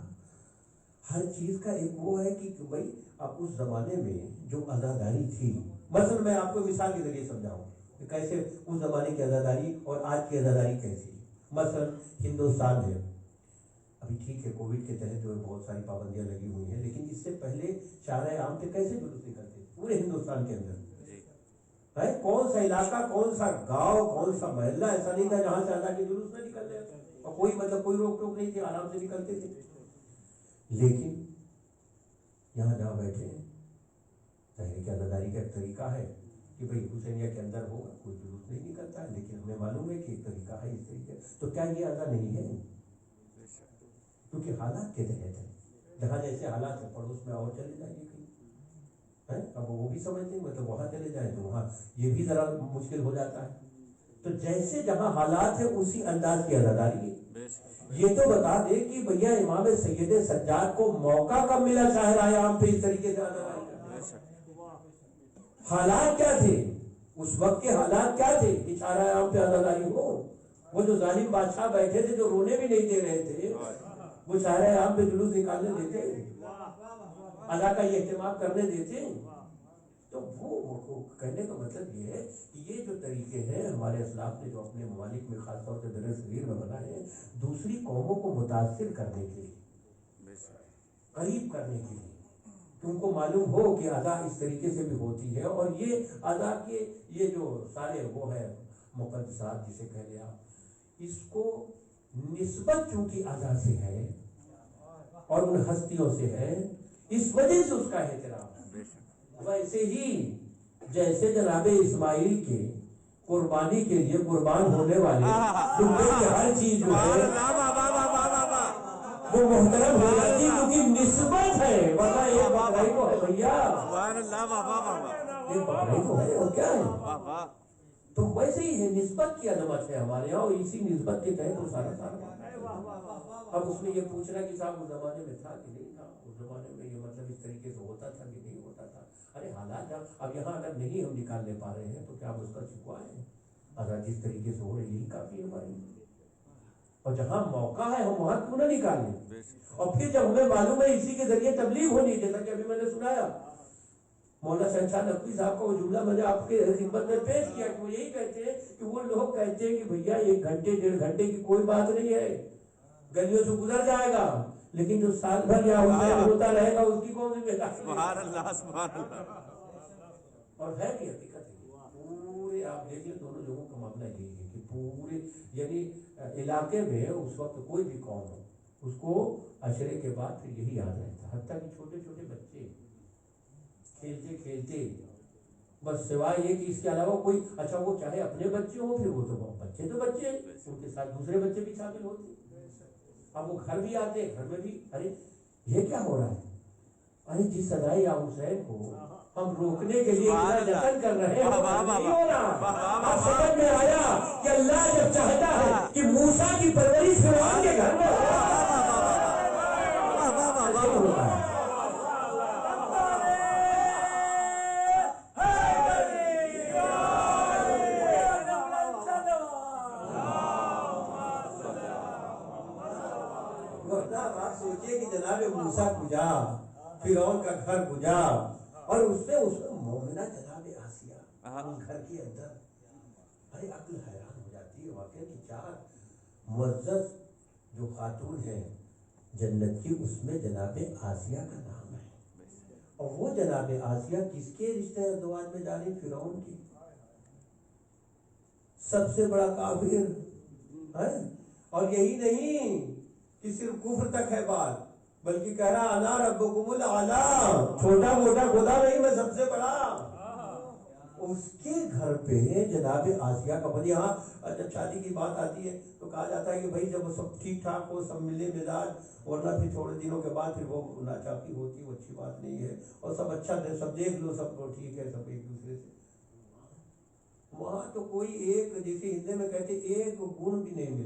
ہر چیز کا ایک وہ ہے کہ بھائی اب اس زمانے میں جو عزاداری تھی، مثلا میں آپ کو مثال کے ذریعے سمجھاؤں کہ کیسے اس زمانے کی عزاداری اور آج کی عزاداری کیسی۔ مثلا ہندوستان ہے، ابھی ٹھیک ہے کووڈ کے تحت جو ہے بہت ساری پابندیاں لگی ہوئی ہیں، لیکن اس سے پہلے شارع عام پہ کیسے جلوس نکلتے تھے پورے ہندوستان کے اندر؟ کون سا علاقہ، کون سا گاؤں، کون سا محلہ ایسا نہیں تھا جہاں سے اللہ کے جلوس نہ نکل رہے، اور کوئی مطلب کوئی روک ٹوک نہیں تھی، آرام سے نکلتے تھے۔ لیکن یہاں جہاں بیٹھے ہیں ظاہر کہ عزاداری کا ایک طریقہ ہے کہ بھئی حسینیہ کے اندر ہوگا، کوئی جلوس نہیں نکلتا ہے، لیکن ہمیں معلوم ہے کہ ایک طریقہ ہے اس طریقے، تو کیا یہ عزا نہیں ہے؟ کیونکہ حالات کے تحت ہے، جہاں جیسے حالات ہے پڑوس میں اور چلے جائیے کہیں، اب وہ بھی سمجھتے ہیں مطلب وہاں چلے جائیں تو وہاں یہ بھی ذرا مشکل ہو جاتا ہے، تو جیسے جہاں حالات ہے اسی انداز کی عزاداری ہے۔ یہ تو بتا دے کہ بھیا امام سید سجاد کو موقع کب ملا شاہراہ عام پہ اس طریقے سے عزاداری کرنے؟ حالات کیا تھے اس وقت کے؟ حالات کیا تھے کہ شاہراہ عام پہ عزاداری ہو؟ وہ جو ظالم بادشاہ بیٹھے تھے جو رونے بھی نہیں دے رہے تھے، وہ شاہراہ عام پہ جلوس نکالنے دیتے، عزا کا یہ اہتمام کرنے دیتے؟ تو وہ کہنے کا مطلب یہ ہے کہ یہ جو طریقے ہیں ہمارے اسلاف نے جو اپنے ممالک میں خاص طور سے بر صغیر میں بنائے ہیں، دوسری قوموں کو متاثر کرنے کے لیے، قریب کرنے کے لیے، کہ ان کو معلوم ہو کہ ادا اس طریقے سے بھی ہوتی ہے، اور یہ ادا کے یہ جو سارے وہ ہے مقدسات جسے کہہ لیں آپ، اس کو نسبت چونکہ ادا سے ہے اور ان ہستیوں سے ہے، اس وجہ سے اس کا احترام ہے۔ ویسے ہی جیسے جناب اسماعیل کے قربانی کے لیے قربان ہونے والے ہر چیز جو ہے وہ محترم ہو جاتی کیونکہ نسبت ہے، ورنہ ایک بکرائی کو ہے بھیا، ایک بکرائی کو ہے اور کیا ہے، تو ویسے ہی ہے، نسبت کی عظمت ہے ہمارے یہاں، اور اسی نسبت کے تحت وہ سارا اب اس میں یہ پوچھنا کہ صاحب اس زمانے میں تھا کہ نہیں تھا، اس زمانے میں یہ مطلب اس طریقے سے ہوتا تھا کہ نہیں ہوتا تھا، ارے حالات اب یہاں اگر نہیں ہم نکال لے پا رہے ہیں تو کیا اس کا شکوہ ہے؟ اگر جس طریقے سے ہو رہی یہی کافی ہے ہمارے لیے، اور جہاں موقع ہے ہم وہاں کیوں نہ نکالیں؟ اور پھر جب ہمیں معلوم ہے اسی کے ذریعے تبلیغ ہونی، جیسا کہ ابھی میں نے سنایا مولانا شہنشاہ نقوی صاحب کا وہ جملہ میں نے آپ کے خدمت میں پیش کیا کہ وہ یہی کہتے ہیں کہ وہ لوگ کہتے ہیں کہ بھیا 1 گھنٹے 1.5 گھنٹے کی کوئی بات نہیں ہے، گلیوں سے گزر جائے گا، لیکن جو سال بھر یا حسین ہوتا رہے گا اس کی کون سی بیٹا؟ سبحان اللہ سبحان اللہ۔ اور ہے بھی حقیقت ہے، پورے آپ دیکھیں دونوں لوگوں کا معاملہ یہی ہے کہ پورے یعنی علاقے میں اس وقت کوئی بھی قوم ہو اس کو عشرے کے بعد پھر یہی یاد رہتا ہے، حتیٰ کہ چھوٹے چھوٹے بچے کھیلتے کھیلتے بس سوائے یہ کہ اس کے علاوہ کوئی اچھا وہ چاہے اپنے بچے ہوں، پھر وہ تو بچے ان کے ساتھ دوسرے بچے بھی شامل ہوتے، اب وہ گھر بھی آتے، گھر میں بھی ارے یہ کیا ہو رہا ہے، ارے جس سدائی یا حسین کو ہم روکنے کے لیے جتن کر رہے ہیں نہیں ہو رہا۔ اب سمجھ میں آیا کہ اللہ جب چاہتا ہے کہ موسیٰ کی پرورش فرعون کے گھر میں ہوتا ہے، سوچئے کہ جناب موسیٰ کجا، فرعون کا گھر کجا، اور اس میں مومنہ جناب آسیہ اس گھر کے اندر، ارے عقل حیران ہو جاتی ہے واقعہ کہ 4 معزز جو خاتون ہیں جنت کی، اس میں جناب آسیہ کا نام ہے، اور وہ جناب آسیہ کس کے رشتہ ازدواج میں جا رہی؟ فرعون کی، سب سے بڑا کافر ہے، اور یہی نہیں کہ صرف کفر تک ہے بات، بلکہ کہہ رہا انا ربکم الاعلی، چھوٹا موٹا خدا نہیں میں سب سے بڑا۔ اس کے گھر پہ جناب آسیہ کا بنی، ہاں جب شادی کی بات آتی ہے تو کہا جاتا ہے کہ بھائی جب وہ سب ٹھیک ٹھاک ہو، سب ملے مزاج، ورنہ پھر تھوڑے دنوں کے بعد پھر وہ ناچاقی ہوتی، وہ اچھی بات نہیں ہے، اور سب اچھا دے، سب دیکھ لو سب کو ٹھیک ہے، سب ایک دوسرے سے، وہاں تو کوئی ایک جیسے ہندی میں کہتے ایک گن بھی نہیں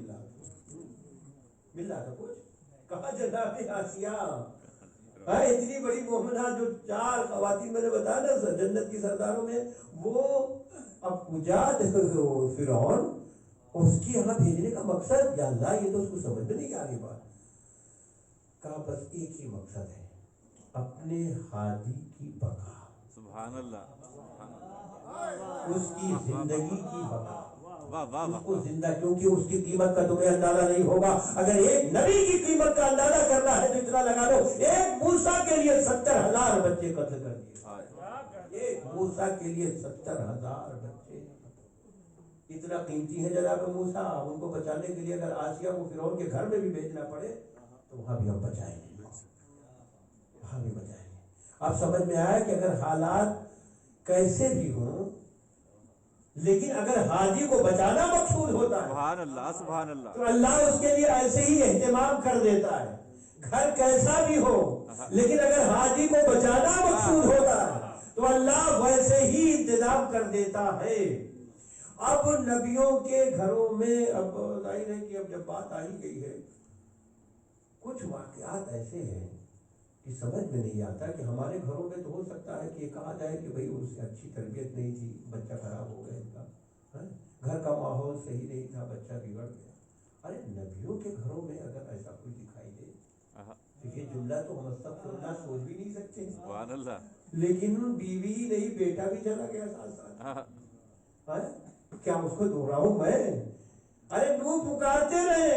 مل رہا تھا کچھ، کہا جناب آسیہ اتنی بڑی مومنہ جو 4 خواتین میں نے بتایا نا جنت کی سرداروں میں، وہ اب کجا فرعون اس کی یہاں بھیجنے کا مقصد، یا اللہ یہ تو اس کو سمجھ میں نہیں آ رہی بات، کہا بس ایک ہی مقصد ہے، اپنے ہادی کی بقا، سبحان اللہ، اس کی زندگی کی بقا، اس کو زندہ، کیونکہ اس کی قیمت کا تمہیں اندازہ نہیں ہوگا، اگر ایک نبی کی قیمت کا اندازہ کرنا ہے تو اتنا لگا لو، ایک موسیٰ کے لیے 70,000 بچے قتل کر دیے، ایک موسیٰ کے لیے 70,000 بچے، اتنا قیمتی ہے جناب موسیٰ، ان کو بچانے کے لیے اگر آسیہ کو فرعون کے گھر میں بھی بھیجنا پڑے تو وہاں بھی ہم بچائیں گے، وہاں بھی بچائیں گے۔ اب سمجھ میں آیا کہ اگر حالات کیسے بھی ہوں لیکن اگر حاجی کو بچانا مقصود ہوتا ہے سبحان اللہ سبحان اللہ تو اللہ اس کے لیے ایسے ہی اہتمام کر دیتا ہے. گھر کیسا بھی ہو لیکن اگر حاجی کو بچانا مقصود ہوتا ہے تو اللہ ویسے ہی انتظام کر دیتا ہے. اب نبیوں کے گھروں میں اب ظاہر ہے کہ اب جب بات آ ہی گئی ہے کچھ واقعات ایسے ہیں کہ سمجھ میں نہیں آتا کہ ہمارے گھروں میں تو ہو سکتا ہے کہ کہا جائے کہ بھئی اس سے اچھی تربیت نہیں تھی, بچہ خراب ہو گیا ان کا, گھر کا ماحول صحیح نہیں تھا, بچہ بگڑ گیا. ارے نبیوں کے گھروں میں اگر ایسا کوئی دکھائی دے تو یہ جملہ تو ہم استغفراللہ سوچ بھی نہیں سکتے. سبحان اللہ. لیکن بیوی نہیں بیٹا بھی چلا گیا ساتھ ساتھ, کیا اس کو دہراؤں میں؟ ارے نوح پکارتے رہے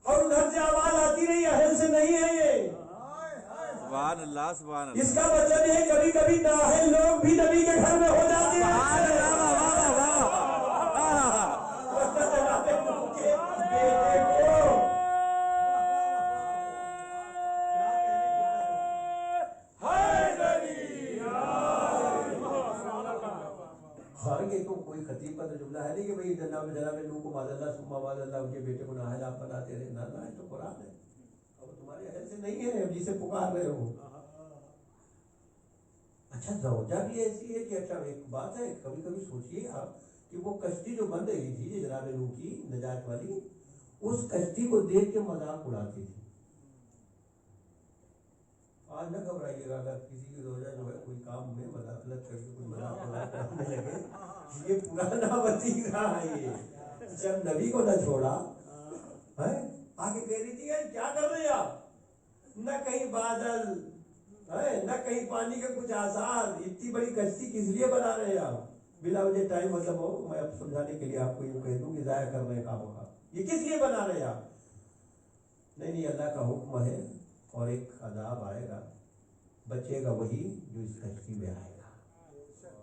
اور ادھر سے آواز آتی رہی اہل سے نہیں ہے یہ. سبحان اللہ سبحان اللہ. اس کا مطلب ہے کبھی کبھی نااہل لوگ بھی نبی کے گھر میں ہو جاتے ہیں. یہ تو کوئی خطیب کا تو جملہ ہے نہیں کہ بھائی جناب نوح کو معاذ اللہ ثم معاذ اللہ ان کے بیٹے کو نااہل آپ بناتے رہے. نہ یہ تو قرآن ہے. اب تمہارے اہل سے نہیں ہے اب جسے پکار رہے ہو. اچھا زوجہ بھی ایسی ہے کہ اچھا ایک بات ہے کبھی کبھی سوچئے آپ کہ وہ کشتی جو بن رہی تھی جناب نوح کی نجات والی, اس کشتی کو دیکھ کے مذاق اڑاتی تھی. آج نہ گھبرائیے گا اگر کسی کی زوجہ جو ہے کوئی کام میں مداخلت کر کے کوئی مذاق کرنے لگے, یہ پرانا وتیرہ ہے. یہ جب نبی کو نہ چھوڑا آگے کہہ رہی تھی کیا کر رہے آپ, نہ کہیں بادل نہ کہیں پانی کے کچھ آثار, اتنی بڑی کشتی کس لیے بنا رہے ہیں آپ؟ بلا وجہ ٹائم مطلب ہو میں اب سمجھانے کے لیے آپ کو یوں کہہ دوں کہ ضائع کر رہے ہیں کاموں کا, یہ کس لیے بنا رہے ہیں آپ؟ نہیں اللہ کا حکم ہے اور ایک عذاب آئے گا, بچے گا وہی جو اس کشتی میں آئے گا,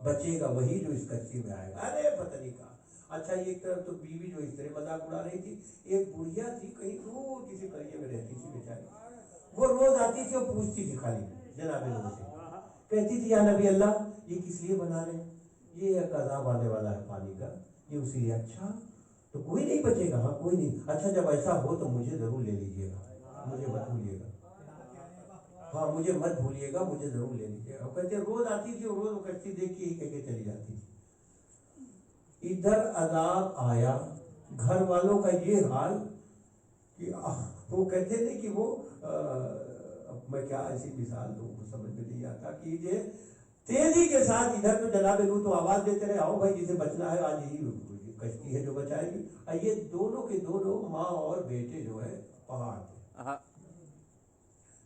بچے گا وہی جو اس کشتی میں آئے گا. ارے پتہ نہیں کہا. اچھا ایک طرف تو بیوی جو اس طرح مذاق اڑا رہی تھی, ایک بڑھیا تھی کہیں دور کسی قریے میں رہتی تھی بیچاری, وہ روز آتی تھی اور پوچھتی تھی خالی جناب نوح سے, کہتی تھی یا نبی اللہ یہ کس لیے بنا رہے ہیں, یہ ایک عذاب آنے والا ہے پانی کا, یہ اسی لیے. اچھا تو کوئی نہیں بچے گا؟ ہاں کوئی نہیں. اچھا جب ایسا ہو تو مجھے ضرور لے لیجیے گا, مجھے مت بھولیے گا, ہاں مجھے مت بھولیے گا, مجھے ضرور لے لیجیے گا. کہتے روز آتی تھی اور روز کشتی دیکھ کے ہی کہہ کے چلی جاتی تھی. ادھر عذاب آیا, گھر والوں کا یہ حال کہ وہ کہتے نہیں کہ وہ میں کیا ایسی مثال دوں سمجھ میں نہیں آتا کہ یہ تیزی کے ساتھ ادھر تو جناب نوح تو آواز دیتے رہے آؤ بھائی جسے بچنا ہے آج یہی کشتی ہے جو بچائے گی. یہ دونوں کے دونوں ماں اور بیٹے جو ہے پہاڑ تھے,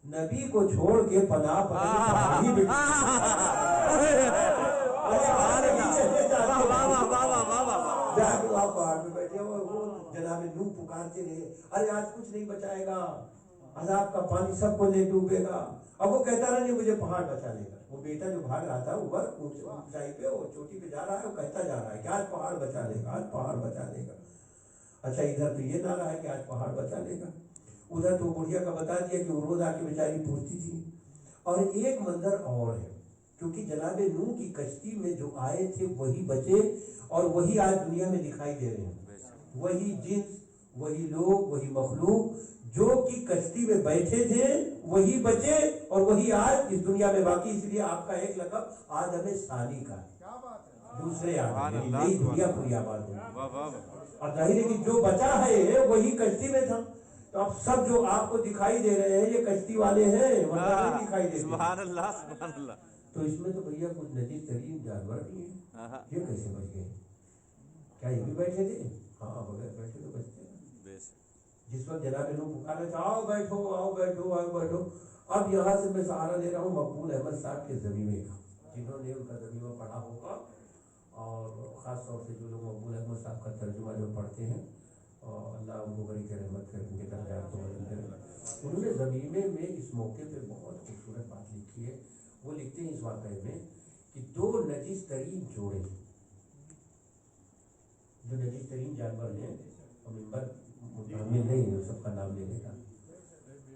نبی کو چھوڑ کے پناہ پہاڑ میں بیٹھے اور وہ جناب نوح پکارتے رہے ارے آج کچھ نہیں بچائے گا, عذاب کا پانی سب کو لے ڈوبے گا. اب وہ کہتا رہا نہیں مجھے پہاڑ بچا لے گا. وہ بیٹا جو بھاگ رہا تھا اوپر اونچائی پہ اور چوٹی پہ جا رہا ہے, وہ کہتا جا رہا ہے کہ آج پہاڑ بچا لے گا, آج پہاڑ بچا لے گا. اچھا ادھر تو یہ نہ رہا ہے کہ آج پہاڑ بچا لے گا, ادھر تو بڑھیا کا بتا دیا کہ وہ روز آ کے بیچاری پوچھتی تھی. اور ایک منظر اور ہے کیونکہ جناب نوح کی کشتی میں جو آئے تھے وہی بچے اور وہی آج دنیا میں دکھائی دے رہے ہیں. وہی جنس, وہی لوگ, وہی مخلوق جو کہ کشتی میں بیٹھے تھے وہی بچے اور وہی آج اس دنیا میں باقی. اس لیے آپ کا ایک لقب آدم ثانی کا ہے, دوسرے آدم, نئی دنیا پوری آباد ہوگی. اور ظاہر ہے کہ جو بچا ہے وہی کشتی میں تھا. تو اب سب جو آپ کو دکھائی دے رہے ہیں یہ کشتی والے ہیں, ورنہ دکھائی دے. سبحان اللہ سبحان اللہ. تو اس میں تو بھیا کچھ نجیب ترین جانور بھی ہیں, یہ کیسے بچ گئے؟ کیا یہ بھی بیٹھے تھے؟ ہاں بغیر بیٹھے تو بچتے ہیں. جس وقت جناب نوح پکارے تھے آؤ بیٹھو آؤ بیٹھو آؤ بیٹھو. اب یہاں سے میں سہارا دے رہا ہوں مقبول احمد صاحب کے ضمیمے کا, جنہوں نے ان کا ضمیمہ پڑھا ہوگا, اور خاص طور سے جو لوگ مقبول احمد صاحب کا ترجمہ جو پڑھتے ہیں اور اللہ ان کو بڑی کی رحمت کرے, ان کے درجات کو بلند کرے. انہوں نے ضمیمے میں اس موقع پہ بہت خوبصورت بات لکھی ہے. وہ لکھتے ہیں اس واقعے میں کہ دو نجس ترین جوڑے, جو نجس ترین جانور ہیں, ممبر متحمل نہیں ہے سب کا نام لینے کا,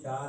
4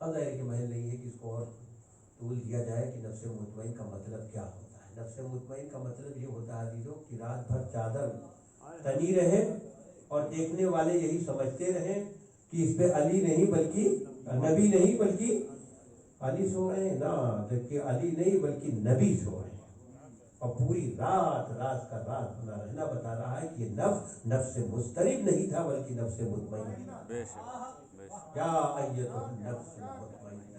اب ظاہر کہ محل نہیں ہے کہ اس کو اور طول دیا جائے کہ نفس مطمئن کا مطلب کیا ہوتا ہے۔ نفس مطمئن کا مطلب یہ ہوتا ہے عزیزوں کہ رات بھر چادر تنی رہے اور دیکھنے والے یہی سمجھتے رہیں کہ اس پہ علی نہیں بلکہ نبی نہیں بلکہ علی سو رہے ہیں نا، جبکہ علی نہیں بلکہ نبی سو رہے ہیں، اور پوری رات راز کا راز بنا رہنا بتا رہا ہے کہ یہ نفس مضطرب نہیں تھا بلکہ نفس مطمئن تھا۔ بے شک بے شک۔ یا ایتھا النفس المطمئنہ،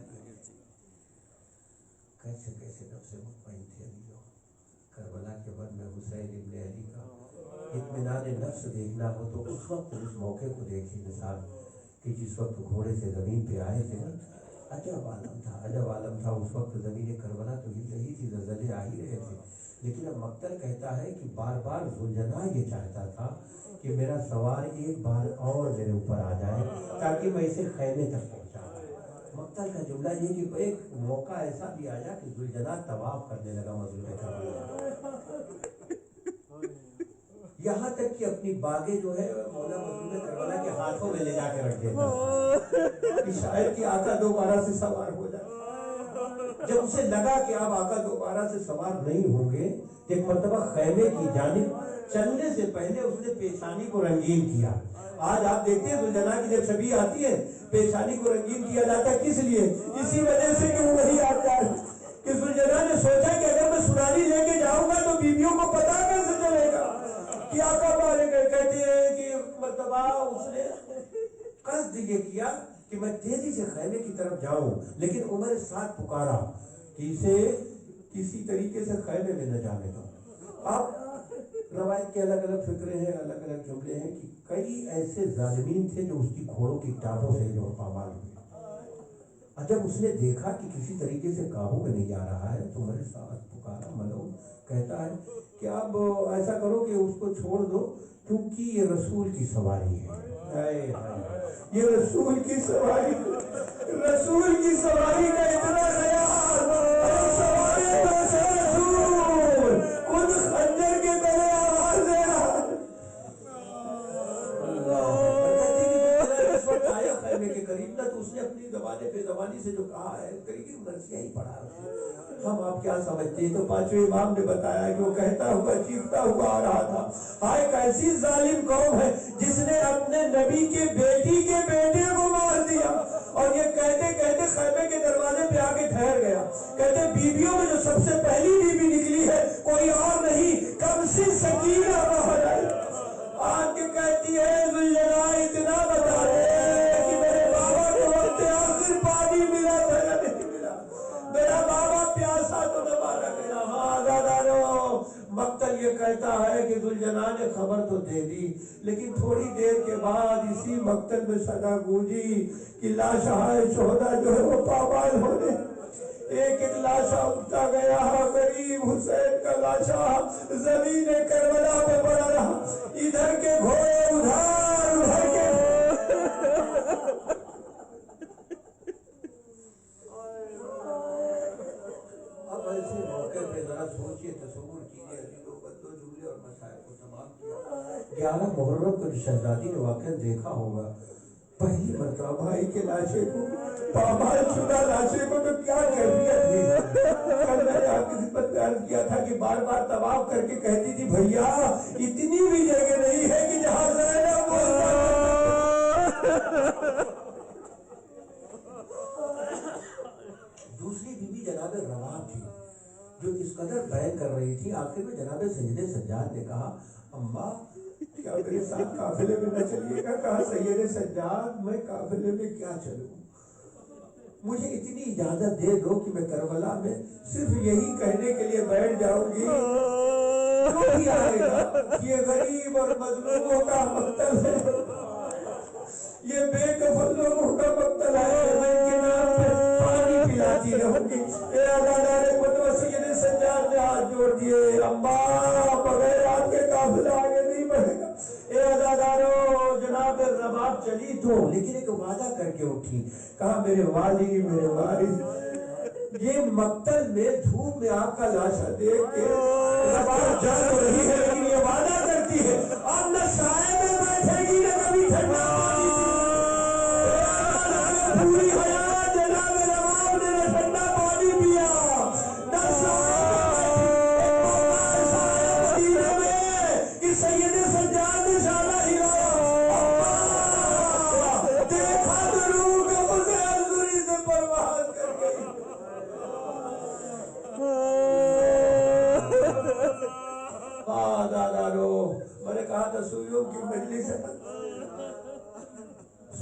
کیسے کیسے نفس مطمئن تھے علی لوگ۔ کربلا کے بعد میں حسین ابن علی کا اطمینان نفس دیکھنا ہو تو اس وقت اس موقع کو دیکھیں، مثال کہ جس وقت گھوڑے سے زمین پہ آئے تھے، عجب عالم تھا اس وقت، زمین کربلا تو ہل رہی تھی، زلزلے آ ہی رہے تھے، لیکن اب مقتل کہتا ہے کہ بار بار ذوالجناح یہ چاہتا تھا کہ میرا سوار ایک بار اور میرے اوپر آ جائے تاکہ میں اسے خیمے تک پہنچا۔ مقتل کا جملہ یہ کہ ایک موقع ایسا بھی آیا کہ ذوالجناح طواف کرنے لگا مظلوم کربلا، یہاں تک کہ اپنی باغیں جو ہے مولا مظلوم کربلا کے ہاتھوں میں لے جا کے رکھ دیتا کہ شاید کہ آقا دوبارہ سے سوار ہو جائے۔ جب اسے لگا کہ اب آقا دوبارہ سے سوار نہیں ہوں گے، ایک مرتبہ خیمے کی جانب چلنے سے پہلے اس نے پیشانی کو رنگین کیا۔ آج آپ دیکھتے ہیں ذوالجناح کی جب شبیہ آتی ہے پیشانی کو رنگین کیا جاتا ہے، کس لیے؟ اسی وجہ سے کہ وہ وہی آتا ہے کہ ذوالجناح نے سوچا کہ اگر میں سنانی لے کے جاؤں گا تو بیویوں کو پتا کیسے چلے گا کہ آقا مارے گئے۔ کہتے ہیں کہ مرتبہ اس نے قصد یہ کیا کہ میں تیزی سے خیمے کی طرف جاؤں، لیکن عمر ساتھ پکارا کہ اسے کسی طریقے سے خیمے میں نہ جانے دو۔ اب روایت کے الگ الگ فکرے ہیں، الگ الگ جملے ہیں کہ کئی ایسے ظالمین تھے جو اس کی گھوڑوں کی ٹانگوں سے جو پامال ہوئے، جب اس نے دیکھا کہ کسی طریقے سے قابو میں نہیں آ رہا ہے تو میرے ساتھ پکارا ملعون، کہتا ہے کہ اب ایسا کرو کہ اس کو چھوڑ دو کیونکہ یہ رسول کی سواری ہے۔ یہ رسول کی سواری، رسول کی سواری کا اتنا خیال، سواری تو سے رسول خود خنجر کے تلے آواز دے رہا ہے۔ اس وقت آیا خیمے کے قریب نہ تو اس نے اپنی زبانی سے جو کہا ہے طریقے مرثیہ ہی پڑھا ہے۔ ہم آپ کیا سمجھتے ہیں؟ تو پانچویں امام نے بتایا کہ وہ کہتا ہوا چیختا ہوا آ رہا تھا، ہائے کیسی ظالم قوم ہے جس نے اپنے نبی کے بیٹی کے بیٹے کو مار دیا۔ اور یہ کہتے کہتے خیمے کے دروازے پہ آ کے ٹھہر گیا، کہتے بیویوں میں جو سب سے پہلی بیوی نکلی ہے کوئی اور نہیں کمسی سکینہ باہر آئی، آن کے کہتی ہے ذوالجلال اتنا بتا دے کہ میرے بابا کو وقت آخر پانی ملا تھا یا نہیں ملا، میرا بابا پیاسا تو نہ مارا گیا۔ ہاں دادارو، مقتل یہ کہتا ہے کہ ذوالجلال نے خبر تو دے دی، لیکن تھوڑی دیر کے بعد اسی مقتل میں صدا گونجی کہ لاشہائے شہداء جو ہے وہ پامال ہونے، ایک ایک لاشا اٹھتا گیا، غریب حسین کا لاشا زمین کربلا پہ پڑا رہا، ادھر کے گھوڑے ادھر کے اب ایسے موقع پہ ذرا سوچئے، تصور کیجئے، عزیزوں بدو جملے اور مسائل کو تمام کیا۔ 11 محرم کو شہزادی نے واقعہ دیکھا ہوگا، پہلی مرتبہ بھائی کے لاشے کو، پامال شدہ لاشے کو تو کیا کیفیت تھی۔ کل میں نے آپ کی خدمت میں عرض کیا تھا کہ بار بار طواف کر کے کہتی تھی بھیا اتنی بھی جگہ نہیں ہے کہ جہاں زینب دوسری بیوی جناب رباب تھی جو اس قدر بیان کر رہی تھی، آخر میں جناب سید سجاد نے کہا اماں کیا میرے ساتھ قافلے میں نہ چلیے گا؟ کہا سید سجاد میں قافلے میں کیا چلوں، مجھے اتنی اجازت دے دو کہ میں کربلا میں صرف یہی کہنے کے لیے بیٹھ جاؤں گی جو بھی آئے گا یہ غریب اور مظلوموں کا مقتل ہے، یہ بے کفن لوگوں کا مقتل ہے، میں ان کے نام پہ پانی پلاتی رہوں گی۔ اے عزادار قدوہ سید سجاد نے ہاتھ جوڑ دیے، اماں بغیر آپ کے قافلہ آگے نہیں بڑھے گا۔ اے عزادارو، جناب رباب چلی تو لیکن ایک وعدہ کر کے اٹھی، کہا میرے والی میرے وارث، یہ مقتل میں دھوپ میں آپ کا لاشا دیکھ کے رباب جل تو رہی ہے لیکن یہ وعدہ کرتی ہے اب نہ سائے میں بیٹھے گی نہ کبھی ٹھنڈا پانی پوری حیات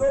2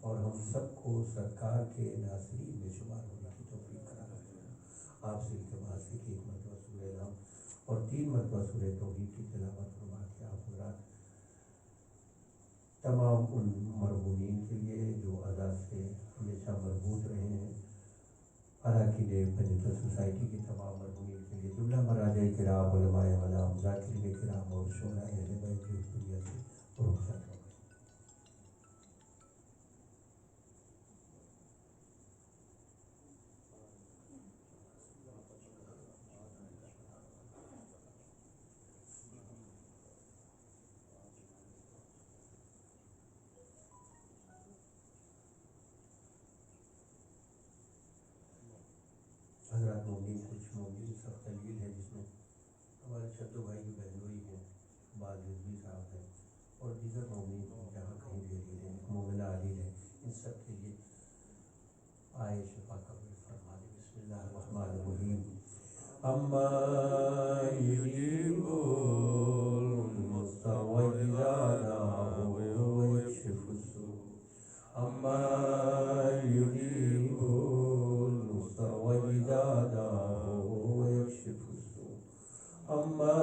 اور ہم سب کو سرکار کے ناصرین میں شمار ہونے کی توفیق عطا فرمائے۔ آپ سے التماس ہے کہ ایک مرتبہ سورہ نام اور 3 مرتبہ سورہ توحید کی تلاوت فرما کے آپ حضرات تمام ان مرحومین کے لیے جو ادا سے ہمیشہ مربوط رہے ہیں، اراکین پنجتر سوسائٹی کے تمام مرحومین کے لیے، جملہ مراجع کرام، علماء اعلام، ذاکرین کرام اور شہداء اہل بیت جو اس دنیا سے رخصت ہو گئے۔ حضرات مومنین، کچھ مومنین سخت دلیل ہے جس میں ہمارے چندو بھائی کی بہنوئی ہیں، بعض رضوی صاحب ہیں اور دیگر مومنین جہاں کہیں بھی علیل ہیں، مومنہ علیل ہیں، ان سب کے لیے آئے شفا قبول فرما دے۔ بسم اللہ الرحمن الرحیم۔ اما یجیب المضطر اذا دعاه ویکشف السوء، اما یجیب المضطر اذا دعاه ویکشف السوء، اما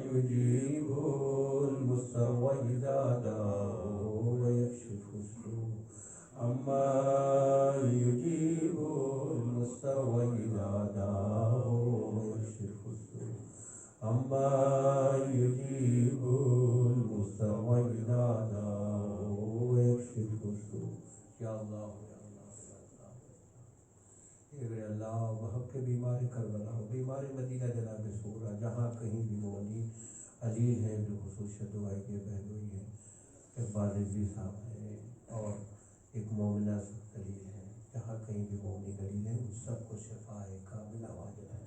یجیب المضطر اذا دعاه ویکشف السوء، اما یجیب المضطر اذا دعاه ویکشف السوء، اما یجیب المضطر اذا دعاه ویکشف السوء۔ یا اللہ اے اللہ، وہاں کے بیمار کربلا، بیمار مدینہ جناب سغرا، جہاں کہیں بھی مومنین علیل ہیں، بالخصوص شدوائی کے بہنوئی ہیں، اقبال رضوی صاحب ہیں اور ایک مومنہ سخت علیل ہے، جہاں کہیں بھی مومنین علیل ہیں، ان سب کو شفاء کاملہ واجب ہے۔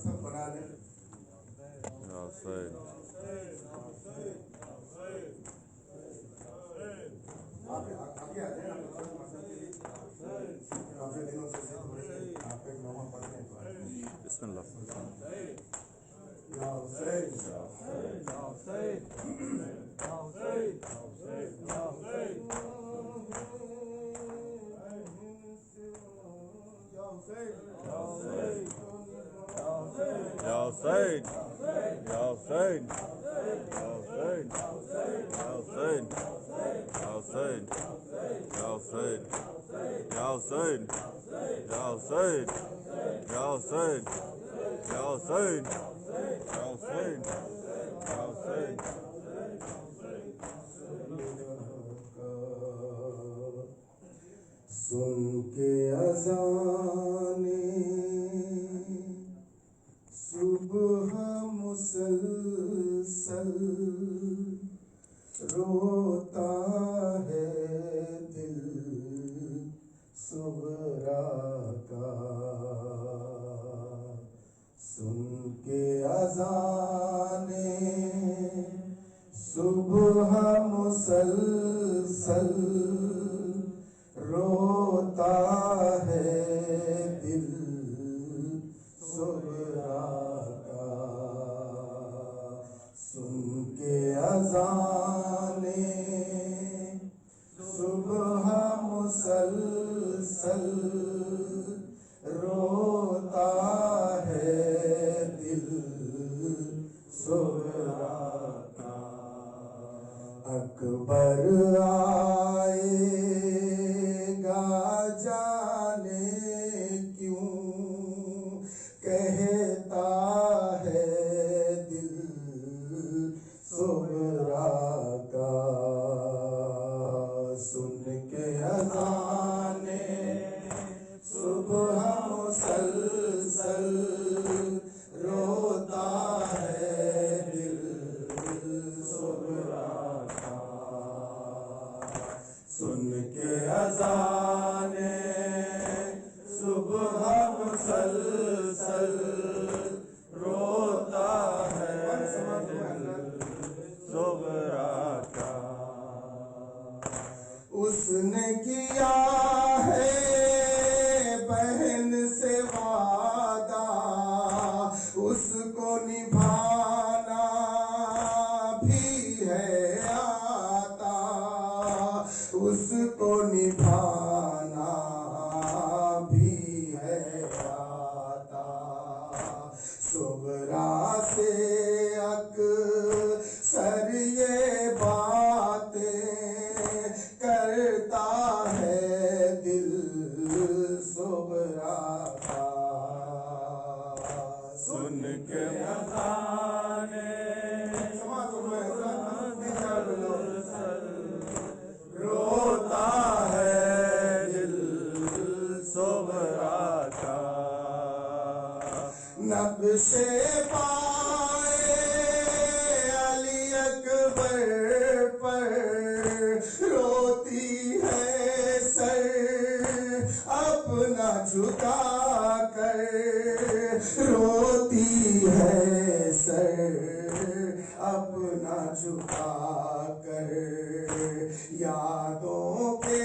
سب بنا لیں۔ آگے آ جائیں، کافی دنوں سے آپ ایک نامہ پڑھ رہے ہیں۔ بسم اللہ۔ یا حسین، یا حسین، یا حسین، یا حسین، یا حسین، یا حسین، یا حسین، یا حسین، یا حسین، یا حسین، یا حسین، یا حسین، یا حسین، یا حسین، یا حسین، یا حسین، یا حسین، یا حسین، یا حسین۔ سن کے اذانیں صبح مسلسل روتا ہے دل صغرا کا، سن کے اذانیں صبح مسلسل روتا ہے دل صغرا کا، سن کے اذانیں صبح مسلسل روتا ہے دل صغرا کا، اکبر آئے گا جانے کیوں کہتا ہے دل صغرا کا، سن کے اذانیں کیا ہے بہن سے وعدہ اس کو نبھانا بھی ہے آتا، اس کو نبھانا بھی ہے آتا، صغرا سے اکثر یہ باتیں کرتا ہے دل صغرا کا، سن کے روتا ہے دل صغرا کا، نقش پائے علی اکبر پر روتی ہے سر اپنا جھکا کر، روتی ہے سر اپنا جھکا کر، یادوں کے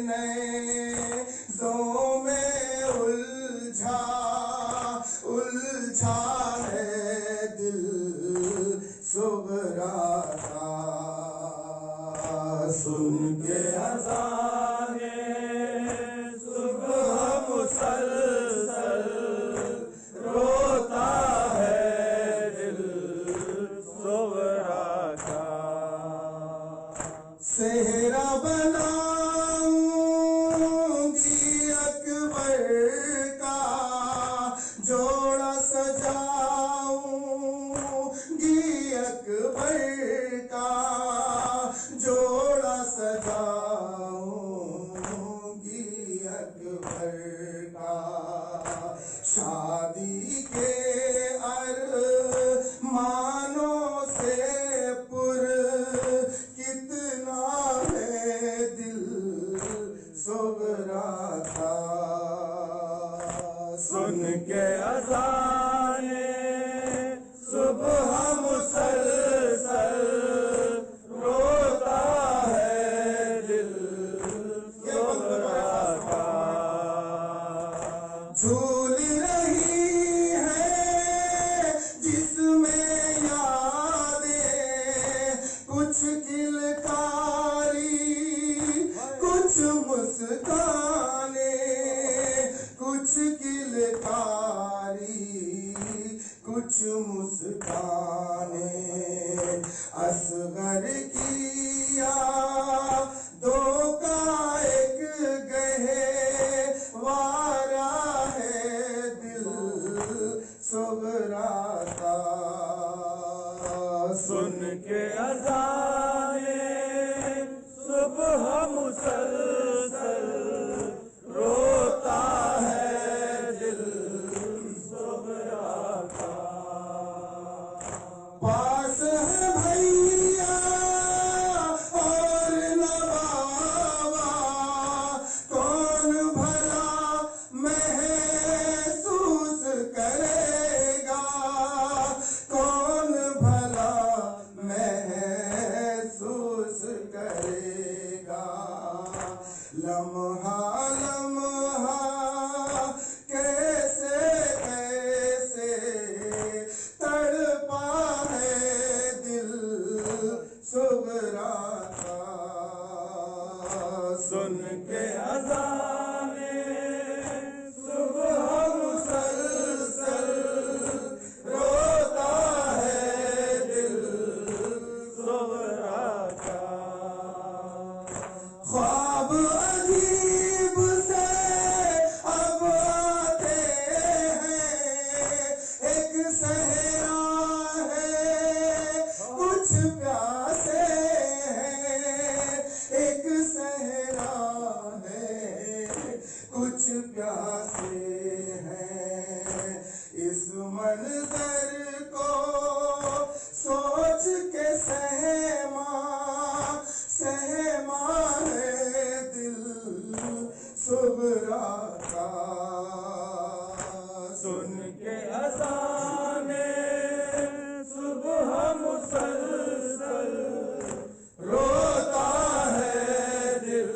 نیزوں میں الجھا ہے دل صغرا کا، سن کے اذانیں صبح مسلسل روتا ہے دل صغرا کا، صحرا بناؤں گی اکبر کا جوڑا سجاؤں گی اکبر کا جوڑا سجاؤں گی اکبر کا، شادی کے ارمانوں سے پر کتنا ہے دل صغرا کا، سن کے اذانیں صبح مسلسل روتا ہے دل صغرا کا، جھول رہی ہے جس میں یادیں کچھ کلکاری کچھ مسکانیں، کچھ کلکاری کچھ مسکانیں، اصغر کیا دو کا ایک گہوارا ہے دل صغرا کا، سن کے اذانیں صبح مسلسل روتا ہے دل صغرا کا، پاس ہے بھیا اور نہ بابا کون بھلا محسوس کرے گا، کون بھلا محسوس کرے گا، لمحہ لمحہ کیسے کیسے تڑپا ہے دل صغرا کا، سن کے اذانیں صبح مسلسل روتا ہے دل صغرا کا، خواب عجیب سے اب آتے ہیں، ایک صحرا ہے کچھ پیاسے ہیں، ایک صحرا ہے کچھ پیاسے ہیں، اس منظر کو سوچ کے سہما ہے دل صغرا کا، سن کے اذانیں صبح مسلسل روتا ہے دل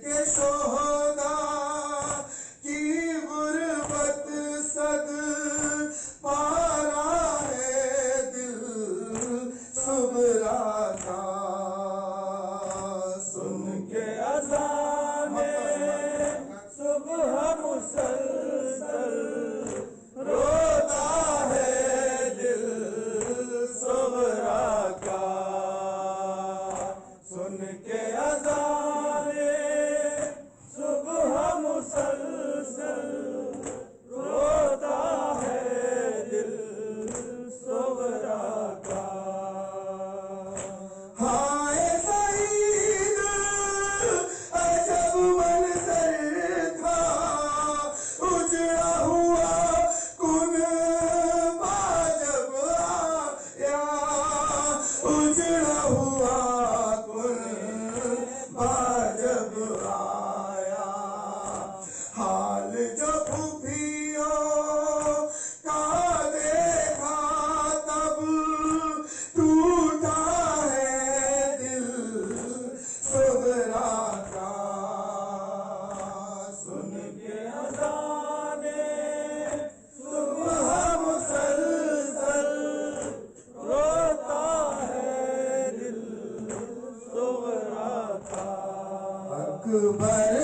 کے شہدا کی غربت صد پارا ہے دل صغرا کا، سن کے اذان صبح مسلسل روتا ہے دل صغرا کا، سن کے اذان صبح مسلسل روتا ہے دل صغرا کا۔ ہائے سعید عجب منظر تھا، اجڑا ہوا کنبہ جب آیا، اجڑا ہوا کنبہ جب آیا، حال جو پھوپھیوں کا دیکھا تب ٹوٹا ہے دل صغرا کا، سن کے اذان صبح مسلسل روتا ہے دل صغرا کا۔ اکبر